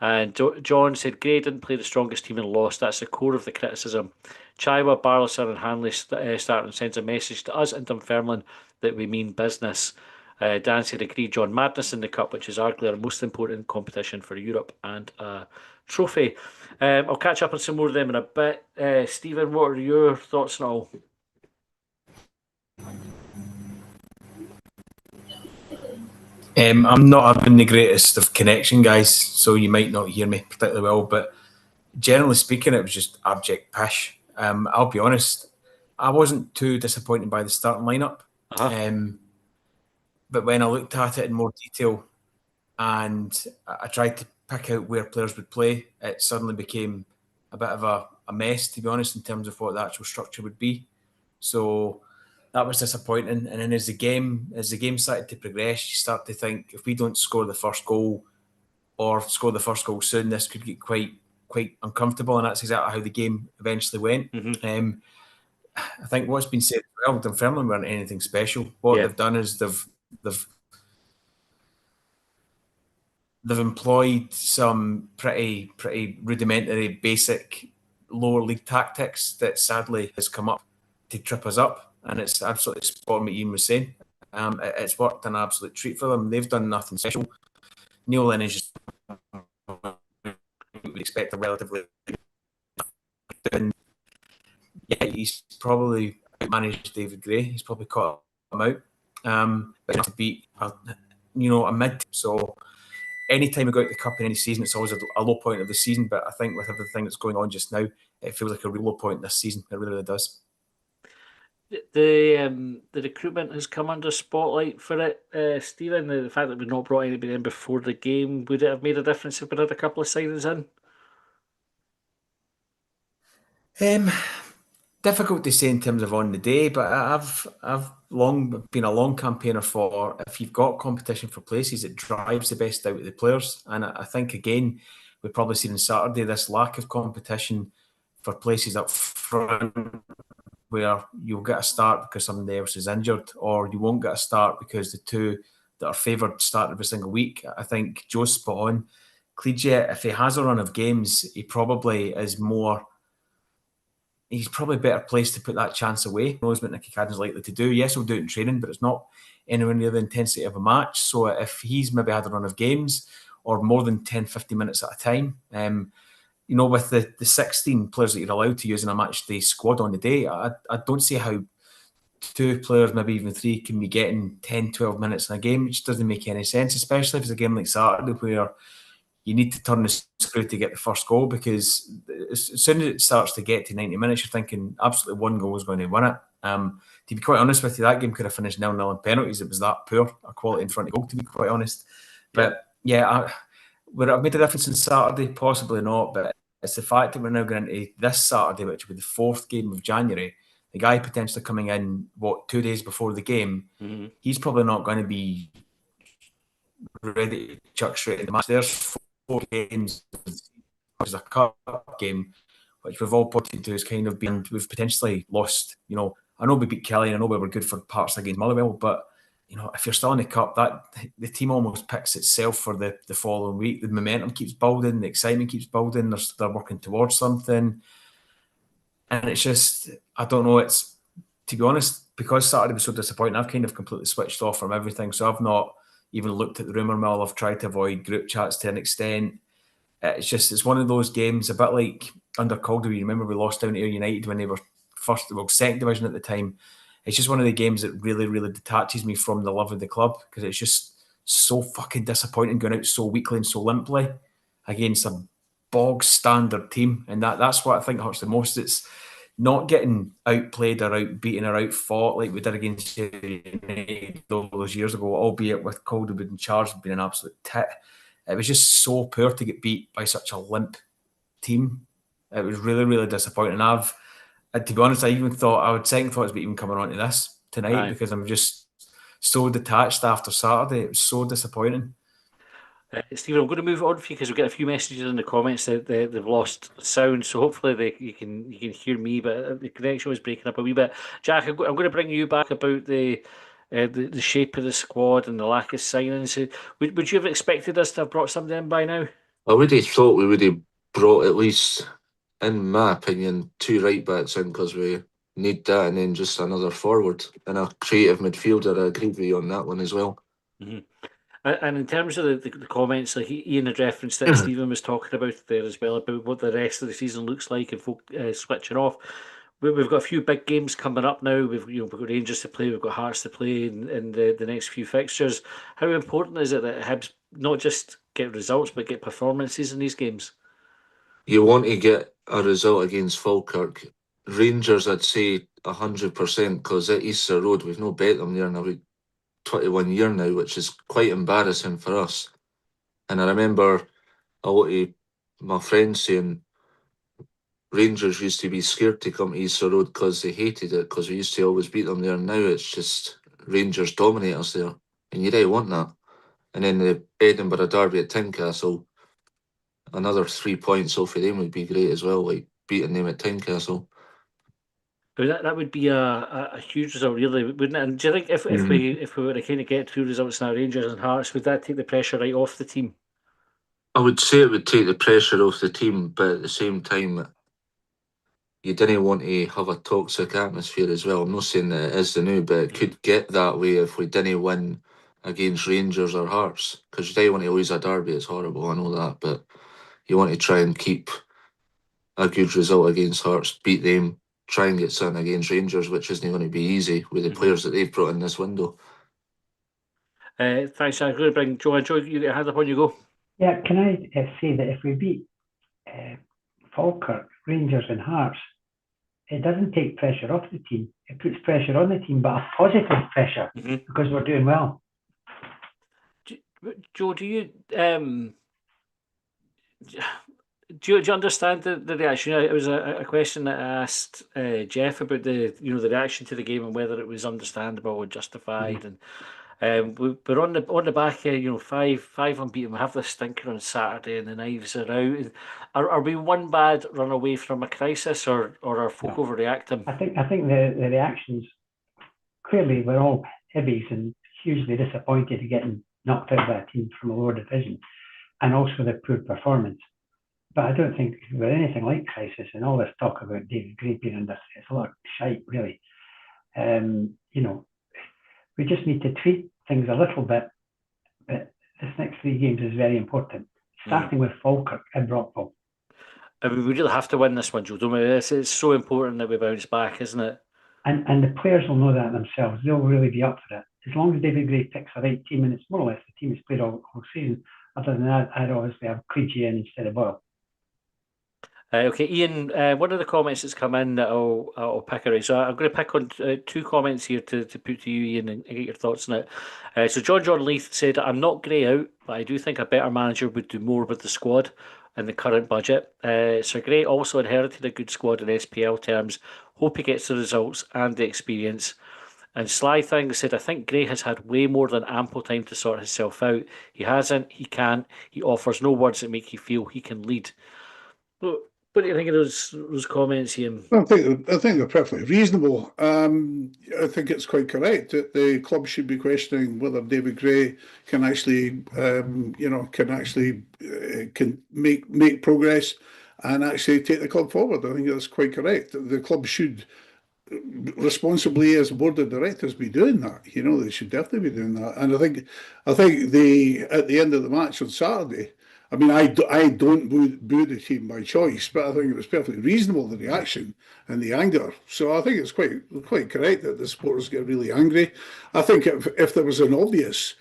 And John said, Gray didn't play the strongest team and lost. That's the core of the criticism. Chaiwa, Barlaser and Hanley starting sends a message to us in Dunfermline that we mean business. Dan said, agree, John. Madness in the Cup, which is arguably our most important competition for Europe and a trophy. I'll catch up on some more of them in a bit. Stephen, what are your thoughts on all? I'm not having the greatest of connection, guys, so you might not hear me particularly well, but generally speaking, it was just abject pish. I'll be honest, I wasn't too disappointed by the starting lineup. But when I looked at it in more detail and I tried to pick out where players would play, it suddenly became a bit of a mess, to be honest, in terms of what the actual structure would be. So that was disappointing. And then as the game started to progress, you start to think, if we don't score the first goal or score the first goal soon, this could get quite uncomfortable. And that's exactly how the game eventually went. Mm-hmm. I think what's been said as well, Dunfermline weren't anything special. What they've done is they've employed some pretty rudimentary, basic lower league tactics that sadly has come up to trip us up, and it's absolutely spot on what Ian was saying. It's worked an absolute treat for them. They've done nothing special. Neil Lennon is just would expect a relatively, and he's probably managed David Gray. He's probably caught him out. But to beat a mid. So anytime we go out the cup in any season, it's always a low point of the season. But I think with everything that's going on just now, it feels like a real low point this season. It really does. The recruitment has come under spotlight for it, Stephen. The fact that we've not brought anybody in before the game, would it have made a difference if we had a couple of signings in? Difficult to say in terms of on the day, but I've long been a long campaigner for, if you've got competition for places, it drives the best out of the players. And I think, again, we've probably seen on Saturday this lack of competition for places up front where you'll get a start because somebody else is injured, or you won't get a start because the two that are favoured start every single week. I think Joe's spot on. Clegia, if he has a run of games, he probably is more he's probably better placed to put that chance away. He knows what Nicky Cadden's likely to do. Yes, he'll do it in training, but it's not anywhere near the intensity of a match. So if he's maybe had a run of games or more than 10, 15 minutes at a time, with the 16 players that you're allowed to use in a match day squad on the day, I don't see how 2 players, maybe even 3, can be getting 10, 12 minutes in a game. It just doesn't make any sense, especially if it's a game like Saturday where you need to turn the screw to get the first goal, because as soon as it starts to get to 90 minutes, you're thinking absolutely one goal is going to win it. To be quite honest with you, that game could have finished 0-0 in penalties. It was that poor a quality in front of goal, to be quite honest. But would it have made a difference on Saturday? Possibly not, but it's the fact that we're now going into this Saturday, which will be the 4th game of January. The guy potentially coming in, 2 days before the game, he's probably not going to be ready to chuck straight in the match. There's 4 games, which is a cup game, which we've all pointed to as kind of being, we've potentially lost. I know we beat Kelly, and I know we were good for parts against Motherwell, but if you're still in the cup, that the team almost picks itself for the following week. The momentum keeps building, the excitement keeps building. They're working towards something, and it's just, I don't know. It's, to be honest, because Saturday was so disappointing, I've kind of completely switched off from everything. So I've not even looked at the rumour mill. I've tried to avoid group chats to an extent. It's one of those games, a bit like under Calder. You remember we lost down to Ayr United when they were second division at the time. It's just one of the games that really, really detaches me from the love of the club, because it's just so fucking disappointing going out so weakly and so limply against a bog standard team. And that's what I think hurts the most. It's not getting outplayed or outbeaten or outfought like we did against United all those years ago, albeit with Calderwood in charge being an absolute tit. It was just so poor to get beat by such a limp team. It was really, really disappointing. To be honest, I even thought I would second thoughts about even coming on to this tonight, because I'm just so detached after Saturday. It was so disappointing. Stephen, I'm going to move on for you because we've got a few messages in the comments that they've lost sound, so hopefully you can hear me, but the connection was breaking up a wee bit. Jack, I'm going to bring you back about the shape of the squad and the lack of signings. Would you have expected us to have brought somebody in by now? I would have thought we would have brought, at least in my opinion, 2 right backs in, because we need that, and then just another forward and a creative midfielder. I agree with you on that one as well. Mm-hmm. And in terms of the comments, like Ian had referenced that Stephen was talking about there as well, about what the rest of the season looks like and folk switching off. We've got a few big games coming up now. We've got Rangers to play, we've got Hearts to play in the next few fixtures. How important is it that Hibs not just get results but get performances in these games? You want to get a result against Falkirk. Rangers, I'd say 100%, because at Easter Road we've no bet them there in about 21 year now, which is quite embarrassing for us. And I remember a lot of my friends saying Rangers used to be scared to come to Easter Road because they hated it, because we used to always beat them there. Now it's just Rangers dominate us there, and you don't want that. And then the Edinburgh derby at Tynecastle, another 3 points off of them would be great as well, like beating them at Tynecastle. That would be a huge result, really, wouldn't it? And do you think if we were to kind of get 2 results now, Rangers and Hearts, would that take the pressure right off the team? I would say it would take the pressure off the team, but at the same time, you didn't want to have a toxic atmosphere as well. I'm not saying that it is the new, but it could get that way if we didn't win against Rangers or Hearts, because you don't want to lose a derby. It's horrible, I know that, but you want to try and keep a good result against Hearts, beat them, try and get something against Rangers, which isn't going to be easy with the players that they've brought in this window. Thanks, I'm going to bring Joe. Joe, you get a hand up on you go. Yeah, can I say that if we beat Falkirk, Rangers and Hearts, it doesn't take pressure off the team. It puts pressure on the team, but a positive pressure, because we're doing well. Joe, do you understand the reaction? It was a question that I asked Jeff about the reaction to the game and whether it was understandable or justified. And we're on the back of five unbeaten. We have this stinker on Saturday, and the knives are out. Are we one bad run away from a crisis, or are folk overreacting? I think the reactions, clearly we're all heavies and hugely disappointed at getting knocked out by a team from a lower division, and also the poor performance. but I don't think we're anything like crisis. And all this talk about David Gray being under, it's a lot of shite, really. We just need to tweak things a little bit. But this next 3 games is very important, starting with Falkirk and Brockville. I mean, we really have to win this one, Joe, don't we? It's so important that we bounce back, isn't it? And the players will know that themselves. They'll really be up for it. As long as David Gray picks the right team, and it's more or less the team he's played all season. Other than that, I'd obviously have Creedy in instead of Boyle. Okay, Ian, one of the comments that's come in that I'll pick away. So I'm going to pick on 2 comments here to put to you, Ian, and get your thoughts on it. So John Leith said, I'm not Gray out, but I do think a better manager would do more with the squad in the current budget. Sir Gray also inherited a good squad in SPL terms. Hope he gets the results and the experience. And Sly Thing said, I think Gray has had way more than ample time to sort himself out. He hasn't, he can't, he offers no words that make you feel he can lead. What do you think of those comments, Ian? I think they're perfectly reasonable. I think it's quite correct that the club should be questioning whether David Gray can actually, can make progress and actually take the club forward. I think that's quite correct. The club should responsibly, as a board of directors, be doing that. They should definitely be doing that. And I think they, at the end of the match on Saturday, I mean, I don't boo the team by choice, but I think it was perfectly reasonable, the reaction and the anger. So I think it's quite correct that the supporters get really angry. I think if there was an obvious,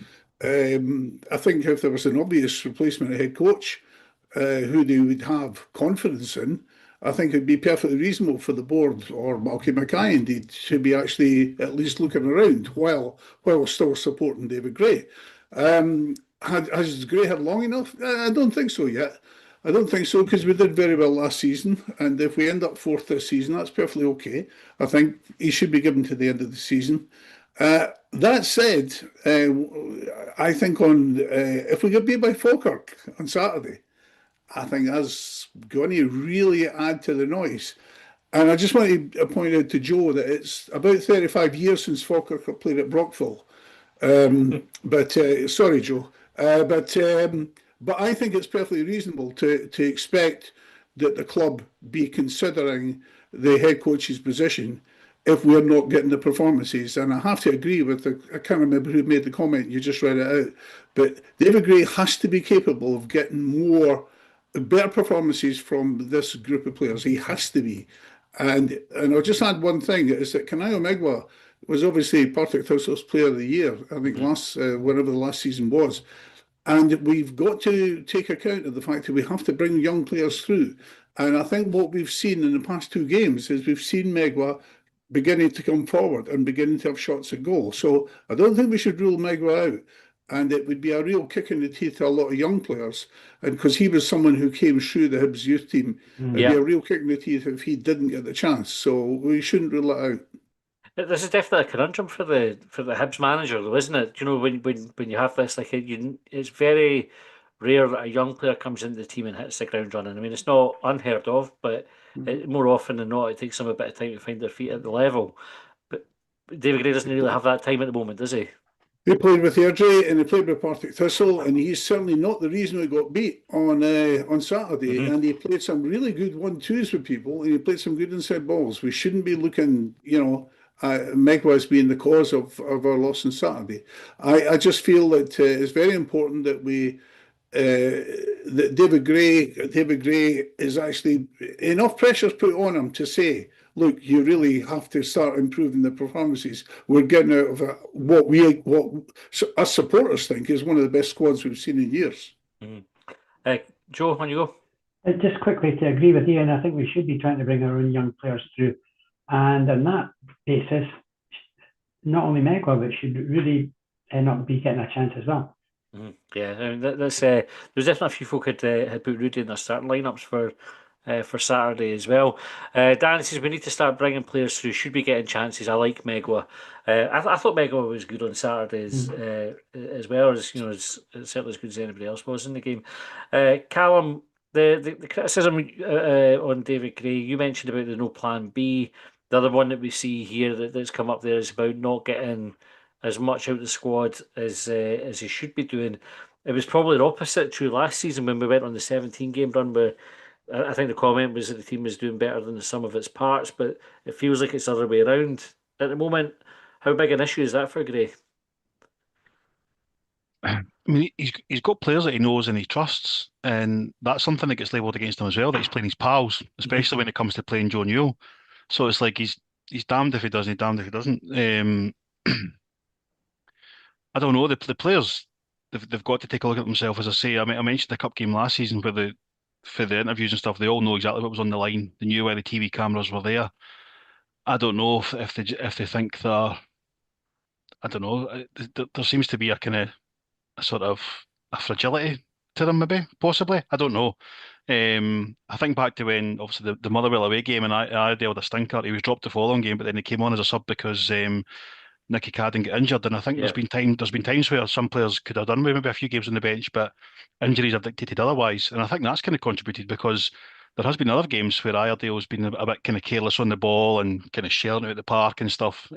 replacement head coach who they would have confidence in, I think it'd be perfectly reasonable for the board, or Malky Mackay indeed, to be actually at least looking around while still supporting David Gray. Has Gray had long enough? I don't think so yet. I don't think so, because we did very well last season, and if we end up 4th this season, that's perfectly okay. I think he should be given to the end of the season. That said, I think if we get beat by Falkirk on Saturday, I think that's going to really add to the noise. And I just want to point out to Joe that it's about 35 years since Falkirk have played at Brockville. Sorry, Joe. But I think it's perfectly reasonable to expect that the club be considering the head coach's position if we're not getting the performances. And I have to agree with I can't remember who made the comment, you just read it out, but David Gray has to be capable of getting better performances from this group of players. He has to be. And I'll just add one thing, is that Kanayo Megwa was obviously Partick Thistle's Player of the Year, I think whenever the last season was. And we've got to take account of the fact that we have to bring young players through. And I think what we've seen in the past 2 games is we've seen Megwa beginning to come forward and beginning to have shots at goal. So I don't think we should rule Megwa out. And it would be a real kick in the teeth to a lot of young players. And because he was someone who came through the Hibs youth team, it'd be a real kick in the teeth if he didn't get the chance. So we shouldn't rule it out. This is definitely a conundrum for the Hibs manager, though, isn't it? When you have this, it's very rare that a young player comes into the team and hits the ground running. I mean, it's not unheard of, but more often than not, it takes them a bit of time to find their feet at the level. But David Gray doesn't really have that time at the moment, does he? He played with Airdrie and he played with Partick Thistle, and he's certainly not the reason we got beat on Saturday. And he played some really good 1-2s with people, and he played some good inside balls. We shouldn't be looking, Megwa as being the cause of our loss on Saturday. I just feel that it's very important that that David Gray is actually enough pressure put on him to say, look, you really have to start improving the performances. We're getting out of what us supporters think is one of the best squads we've seen in years. Joe, on you go. Just quickly to agree with Ian, I think we should be trying to bring our own young players through. And on that basis, not only Megwa, but should really not be getting a chance as well. Yeah, I mean, there's definitely a few folk had put Rudy in their starting lineups for Saturday as well. Dan says we need to start bringing players through. Should be getting chances. I like Megwa. I thought Megwa was good on Saturday as well as certainly as good as anybody else was in the game. Callum, the criticism on David Gray, you mentioned about the no plan B. The other one that we see here that's come up there is about not getting as much out of the squad as he should be doing. It was probably the opposite true last season when we went on the 17-game run where I think the comment was that the team is doing better than the sum of its parts, but it feels like it's the other way around at the moment. How big an issue is that for Gray? I mean, he's got players that he knows and he trusts, and that's something that gets labelled against him as well. That he's playing his pals, especially when it comes to playing Joe Newell. So it's like he's damned if he does, and he's damned if he doesn't. I don't know. The players they've got to take a look at themselves. As I say, I mentioned the cup game last season where for the interviews and stuff, they all know exactly what was on the line. They knew where the TV cameras were there. I don't know if they think that. I don't know. There seems to be a kind of a sort of a fragility to them, maybe, possibly. I don't know. I think back to when obviously the Motherwell away game and I dealt a stinker. He was dropped the following game, but then he came on as a sub because Nicky Cadden got injured. And I think Yeah. there's been times where some players could have done with maybe a few games on the bench, but injuries have dictated otherwise. And I think that's kind of contributed because there has been other games where Iredale's been a bit kind of careless on the ball and kind of shelling out the park and stuff.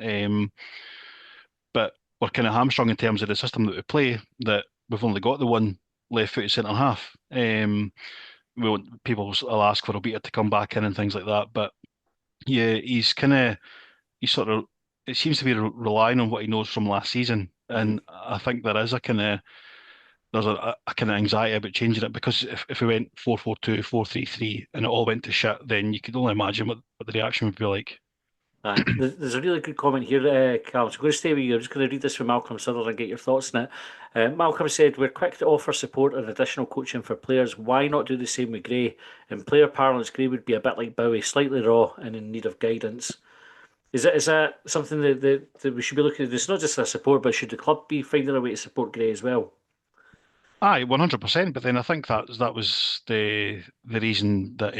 But we're kind of hamstrung in terms of the system that we play, that we've only got the one left-footed centre half. People will ask for Obita to come back in and things like that. But yeah, he's sort of, it seems to be relying on what he knows from last season. And I think there's a kind of anxiety about changing it because if we went 4-4-2, 4-3-3 and it all went to shit, then you could only imagine what the reaction would be like. Aye. There's a really good comment here, Cal. So I'm going to stay with you. I'm just going to read this from Malcolm Sutherland and get your thoughts on it. Malcolm said, "We're quick to offer support and additional coaching for players. Why not do the same with Gray? In player parlance, Gray would be a bit like Bowie, slightly raw and in need of guidance." Is that something that we should be looking at? It's not just a support, but should the club be finding a way to support Gray as well? Aye, 100%. But then I think that was the reason that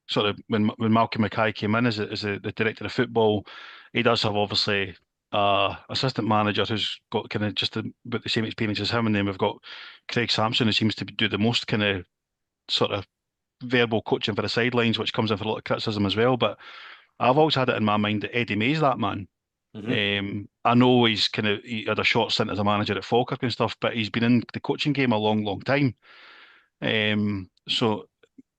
sort of when Malcolm Mackay came in as the director of football, he does have obviously assistant manager who's got kind of just about the same experience as him, and then we've got Craig Sampson who seems to do the most kind of sort of verbal coaching for the sidelines, which comes in for a lot of criticism as well. But I've always had it in my mind that Eddie May's that man. I know he had a short stint as a manager at Falkirk and stuff, but he's been in the coaching game a long, long time. So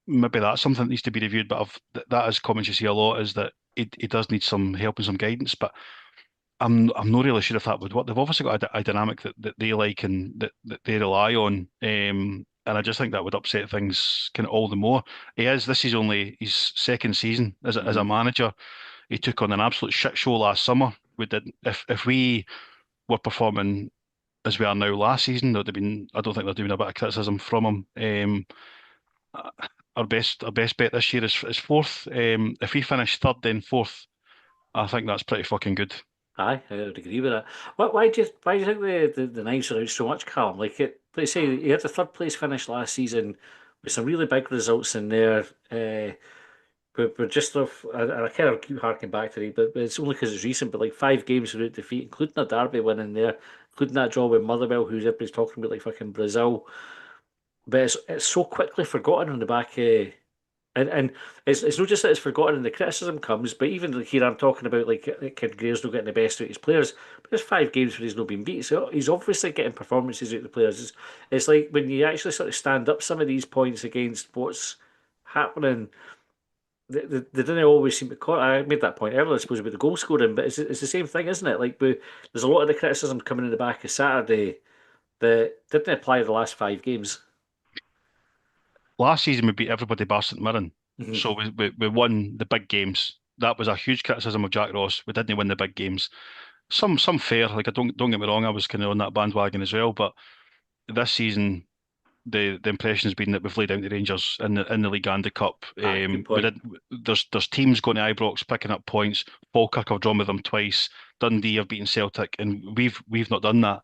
maybe that's something that needs to be reviewed. But that is comments you see a lot is that he does need some help and some guidance. But I'm not really sure if that would work. They've obviously got a dynamic that they like and that they rely on. And I just think that would upset things kind of all the more. This is only his second season as a manager. He took on an absolute shit show last summer. We did if we were performing as we are now last season, there'd have been, I don't think there'd have been a bit of criticism from him. Our best bet this year is fourth. If we finish third, then fourth, I think that's pretty fucking good. Aye, I would agree with that. Why do you think the knives are out so much, Callum? Like let's say you had a third place finish last season with some really big results in there. We're just sort of, I kind of keep harking back to it, but it's only because it's recent. But like 5 games without defeat, including a derby win in there, including that draw with Motherwell, who's everybody's talking about like fucking Brazil. But it's so quickly forgotten on the back. And it's not just that it's forgotten and the criticism comes, but even like here I'm talking about like Kid Greer's not getting the best out of his players. But there's 5 games where he's not been beat, so he's obviously getting performances out of the players. It's like when you actually sort of stand up some of these points against what's happening, they didn't always seem to call. I made that point earlier, I suppose, about the goal scoring, but it's the same thing, isn't it? Like there's a lot of the criticism coming in the back of Saturday that didn't apply to the last 5 games. Last season we beat everybody bar St Mirren, Mhm. so we won the big games. That was a huge criticism of Jack Ross. We didn't win the big games. Some fair, like I don't get me wrong, I was kind of on that bandwagon as well. But this season, the impression has been that we've laid out the Rangers in the League and the Cup. Aye, good We point. did. There's teams going to Ibrox picking up points. Falkirk have drawn with them twice. Dundee have beaten Celtic, and we've not done that.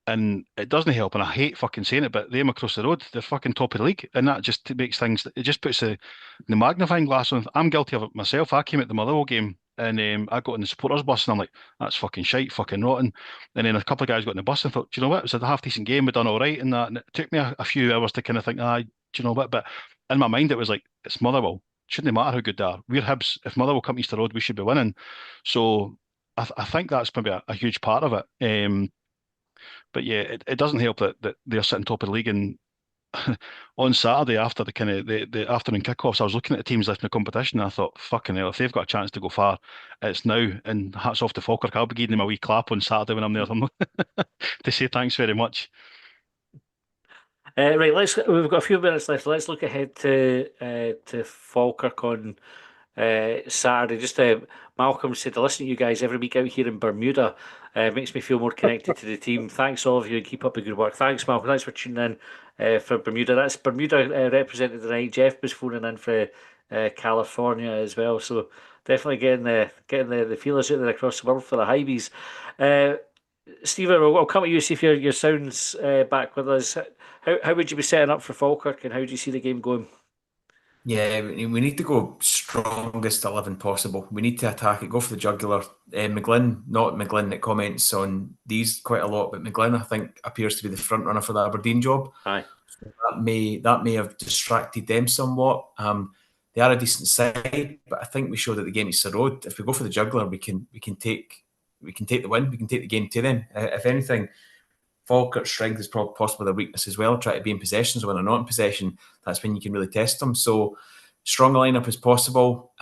And it doesn't help, and I hate fucking saying it, but them across the road, they're fucking top of the league, and that just makes things. It just puts the magnifying glass on. I'm guilty of it myself. I came at the Motherwell game, and I got in the supporters bus, and I'm like, that's fucking shite, fucking rotten. And then a couple of guys got in the bus and thought, do you know what? It was a half decent game. We done all right, and that. And it took me a few hours to kind of think, do you know what? But in my mind, it was like, it's Motherwell. Shouldn't matter how good they are. We're Hibs. If Motherwell come Easter Road, we should be winning. So I think that's maybe a huge part of it. But yeah, it doesn't help that they're sitting top of the league and on Saturday after the kind of the afternoon kickoffs, I was looking at the teams left in the competition, and I thought, fucking hell, if they've got a chance to go far, it's now. And hats off to Falkirk. I'll be giving them a wee clap on Saturday when I'm there to say thanks very much. Right, we've got a few minutes left. Let's look ahead to Falkirk on Saturday. Just Malcolm said to listen to you guys every week out here in Bermuda makes me feel more connected to the team. Thanks all of you and keep up the good work. Thanks Malcolm. Thanks for tuning in for Bermuda. That's Bermuda represented tonight. Jeff was phoning in for California as well. So definitely getting the feelers out there across the world for the Hibs. Stephen, I'll come to you, see if your sound's back with us. How would you be setting up for Falkirk, and how do you see the game going? Yeah, we need to go strongest 11 possible. We need to attack it, go for the jugular. McGlynn, not McGlynn that comments on these quite a lot, but McGlynn, I think, appears to be the front runner for the Aberdeen job. Aye. So that may have distracted them somewhat. They are a decent side, but I think we showed at the game at Sarod, if we go for the jugular, we can take the win. We can take the game to them. If anything, Falkirk's strength is probably possibly their weakness as well. Try to be in possession. So when they're not in possession, that's when you can really test them. So strong lineup as possible.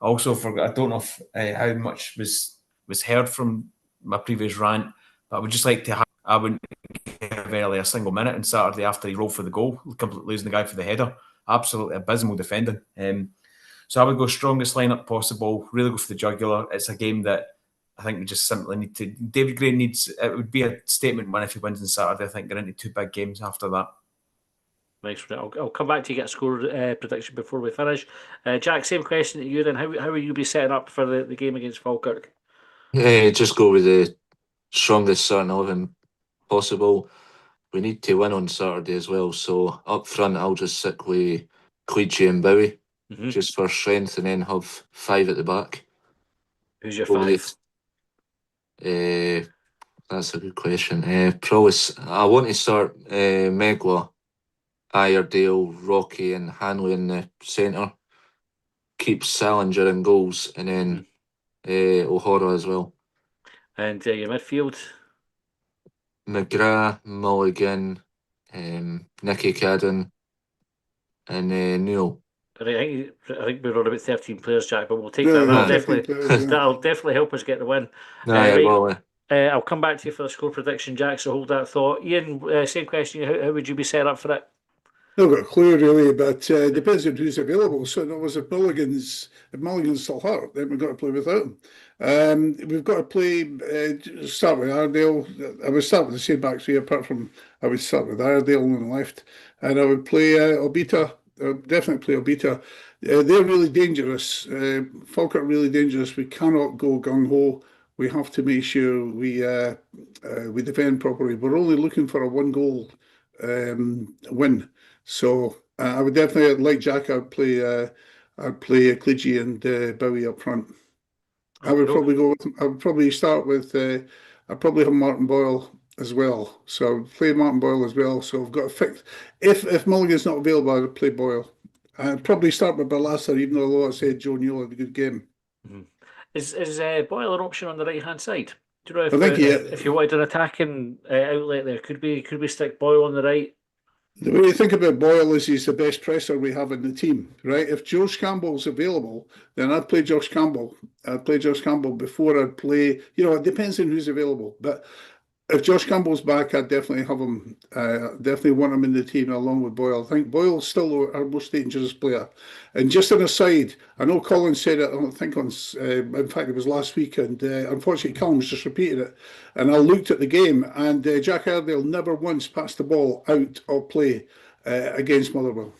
Also, I don't know if, how much was heard from my previous rant, but I would just like to have. I wouldn't give Early a single minute on Saturday after he rolled for the goal, completely losing the guy for the header. Absolutely abysmal defending. So I would go strongest lineup possible. Really go for the jugular. It's a game that I think we just simply need to. David Gray needs. It would be a statement win if he wins on Saturday. I think going into two big games after that. Nice. I'll come back to you, get a score prediction before we finish. Jack, same question to you then. How will you be setting up for the game against Falkirk? Just go with the strongest starting 11 possible. We need to win on Saturday as well. So up front, I'll just stick with Cleachy and Bowie, just for strength, and then have 5 at the back. Who's your 5? That's a good question. Probably I want to start Megwa, Iredale, Rocky and Hanley in the centre. Keep Salinger in goals, and then O'Hara as well. And your midfield? McGrath, Mulligan, Nicky Cadden and Neil. I think we're on about 13 players, Jack, but we'll take that. That'll definitely help us get the win. I'll come back to you for the score prediction, Jack, so hold that thought. Ian, same question. How would you be set up for it? Not got a clue really, but depends on who's available. So there was if Mulligan's still hurt, then we've got to play without him. We've got to play. Start with Iredale. I would start with the same back three. Apart from, I would start with Iredale on the left, and I would play Obita. Definitely play Obita. They're really dangerous. Falkirk really dangerous. We cannot go gung ho. We have to make sure we defend properly. We're only looking for a 1-goal win. So I would definitely, like Jack, I'd play Cleachy and Bowie up front. I would probably start with. I'd probably have Martin Boyle as well. So I would play Martin Boyle as well. So I've got a fix. If Mulligan's not available, I would play Boyle. I'd probably start with Barlasser, even though I said Joe Newell had a good game. Is Boyle an option on the right hand side? Do you know if you wanted an attacking outlet there, could we stick Boyle on the right? The way you think about Boyle is he's the best presser we have in the team, right? If Josh Campbell's available, then I'd play Josh Campbell. I'd play Josh Campbell before I'd play. It depends on who's available. But if Josh Campbell's back, I'd definitely have him. Definitely want him in the team along with Boyle. I think Boyle's still our most dangerous player. And just an aside, I know Colin said it. I think in fact it was last week, and unfortunately Callum's just repeated it. And I looked at the game, and Jack Iredale never once passed the ball out of play against Motherwell.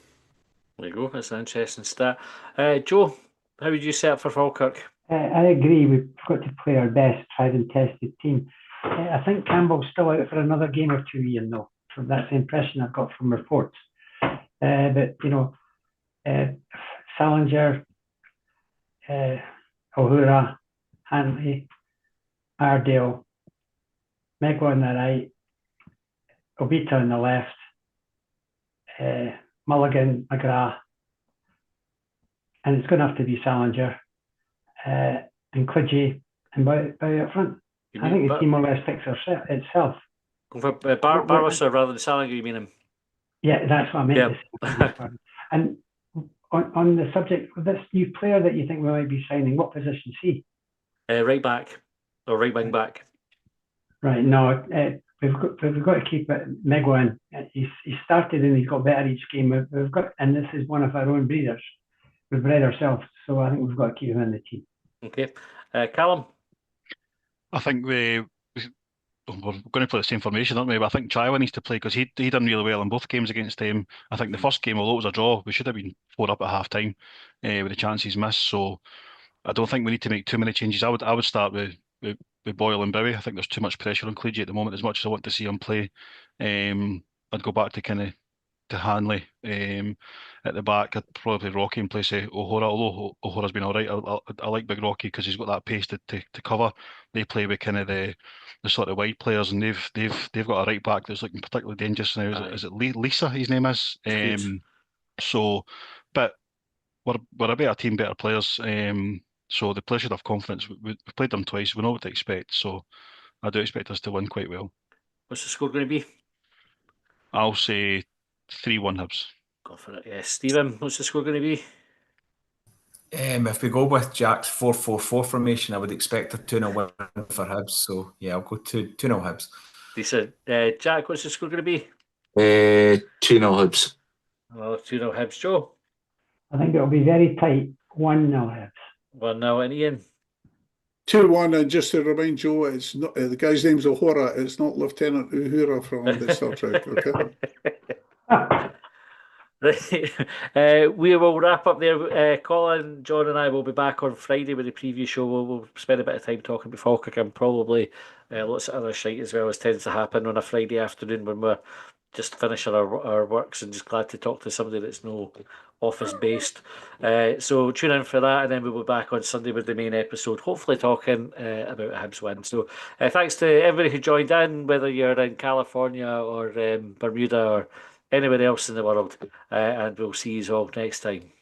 There you go. That's an interesting stat. Joe, how would you set up for Falkirk? I agree. We've got to play our best, tried and tested team. I think Campbell's still out for another game or two, Ian, though. That's the impression I've got from reports. But, Salinger, O'Hara, Hanley, Iredale, Megwa on the right, Obita on the left, Mulligan, McGrath, and it's going to have to be Salinger, and Cleachy, and Bowie up front. I think the team more or less picks itself. Going for Barlasser rather than Salinger, you mean him? Yeah, that's what I meant Yeah. to say. And on the subject of this new player that you think we might be signing, what position is he? Right back or right wing back. Right, no, we've got to keep it Miguel in. He started and he's got better each game. We've got, and this is one of our own breeders. We've bred ourselves, so I think we've got to keep him in the team. Okay. Callum? I think we're going to play the same formation, aren't we? But I think Chaiwa needs to play because he done really well in both games against them. I think the first game, although it was a draw, we should have been 4 up at half time with the chances missed. So I don't think we need to make too many changes. I would start with Boyle and Bowie. I think there's too much pressure on Clegy at the moment. As much as I want to see him play, I'd go back to kind of to Hanley at the back. I'd probably Rocky in place of O'Hora. Although O'Hora's been all right, I like Big Rocky because he's got that pace to cover. They play with kind of the sort of wide players, and they've got a right back that's looking particularly dangerous now. Is it Lisa? His name is. So, but we're a better team, better players. So the players should have confidence. We've played them twice. We know what to expect. So I do expect us to win quite well. What's the score going to be? I'll say 3-1 Hibs. Go for it. Yeah, Stephen, what's the score going to be? If we go with Jack's 4-4-4 formation, I would expect a 2-0 win for Hibs. So yeah, I'll go 2-0 Hibs. Decent. Jack, what's the score going to be? 2-0 Hibs. Oh, 2-0 Hibs. Joe? I think it'll be very tight. 1-0 Hibs. 1-0 and Ian? 2-1, and just to remind Joe, it's not the guy's name's O'Hora. It's not Lieutenant Uhura from the Star Trek. Okay. We will wrap up there. Colin, John, and I will be back on Friday with the preview show. We'll spend a bit of time talking about Falkirk and probably lots of other shite as well, as tends to happen on a Friday afternoon when we're just finishing our works and just glad to talk to somebody that's no office based. So tune in for that, and then we'll be back on Sunday with the main episode, hopefully talking about a Hibs win. So thanks to everybody who joined in, whether you're in California or Bermuda or anywhere else in the world, and we'll see you all next time.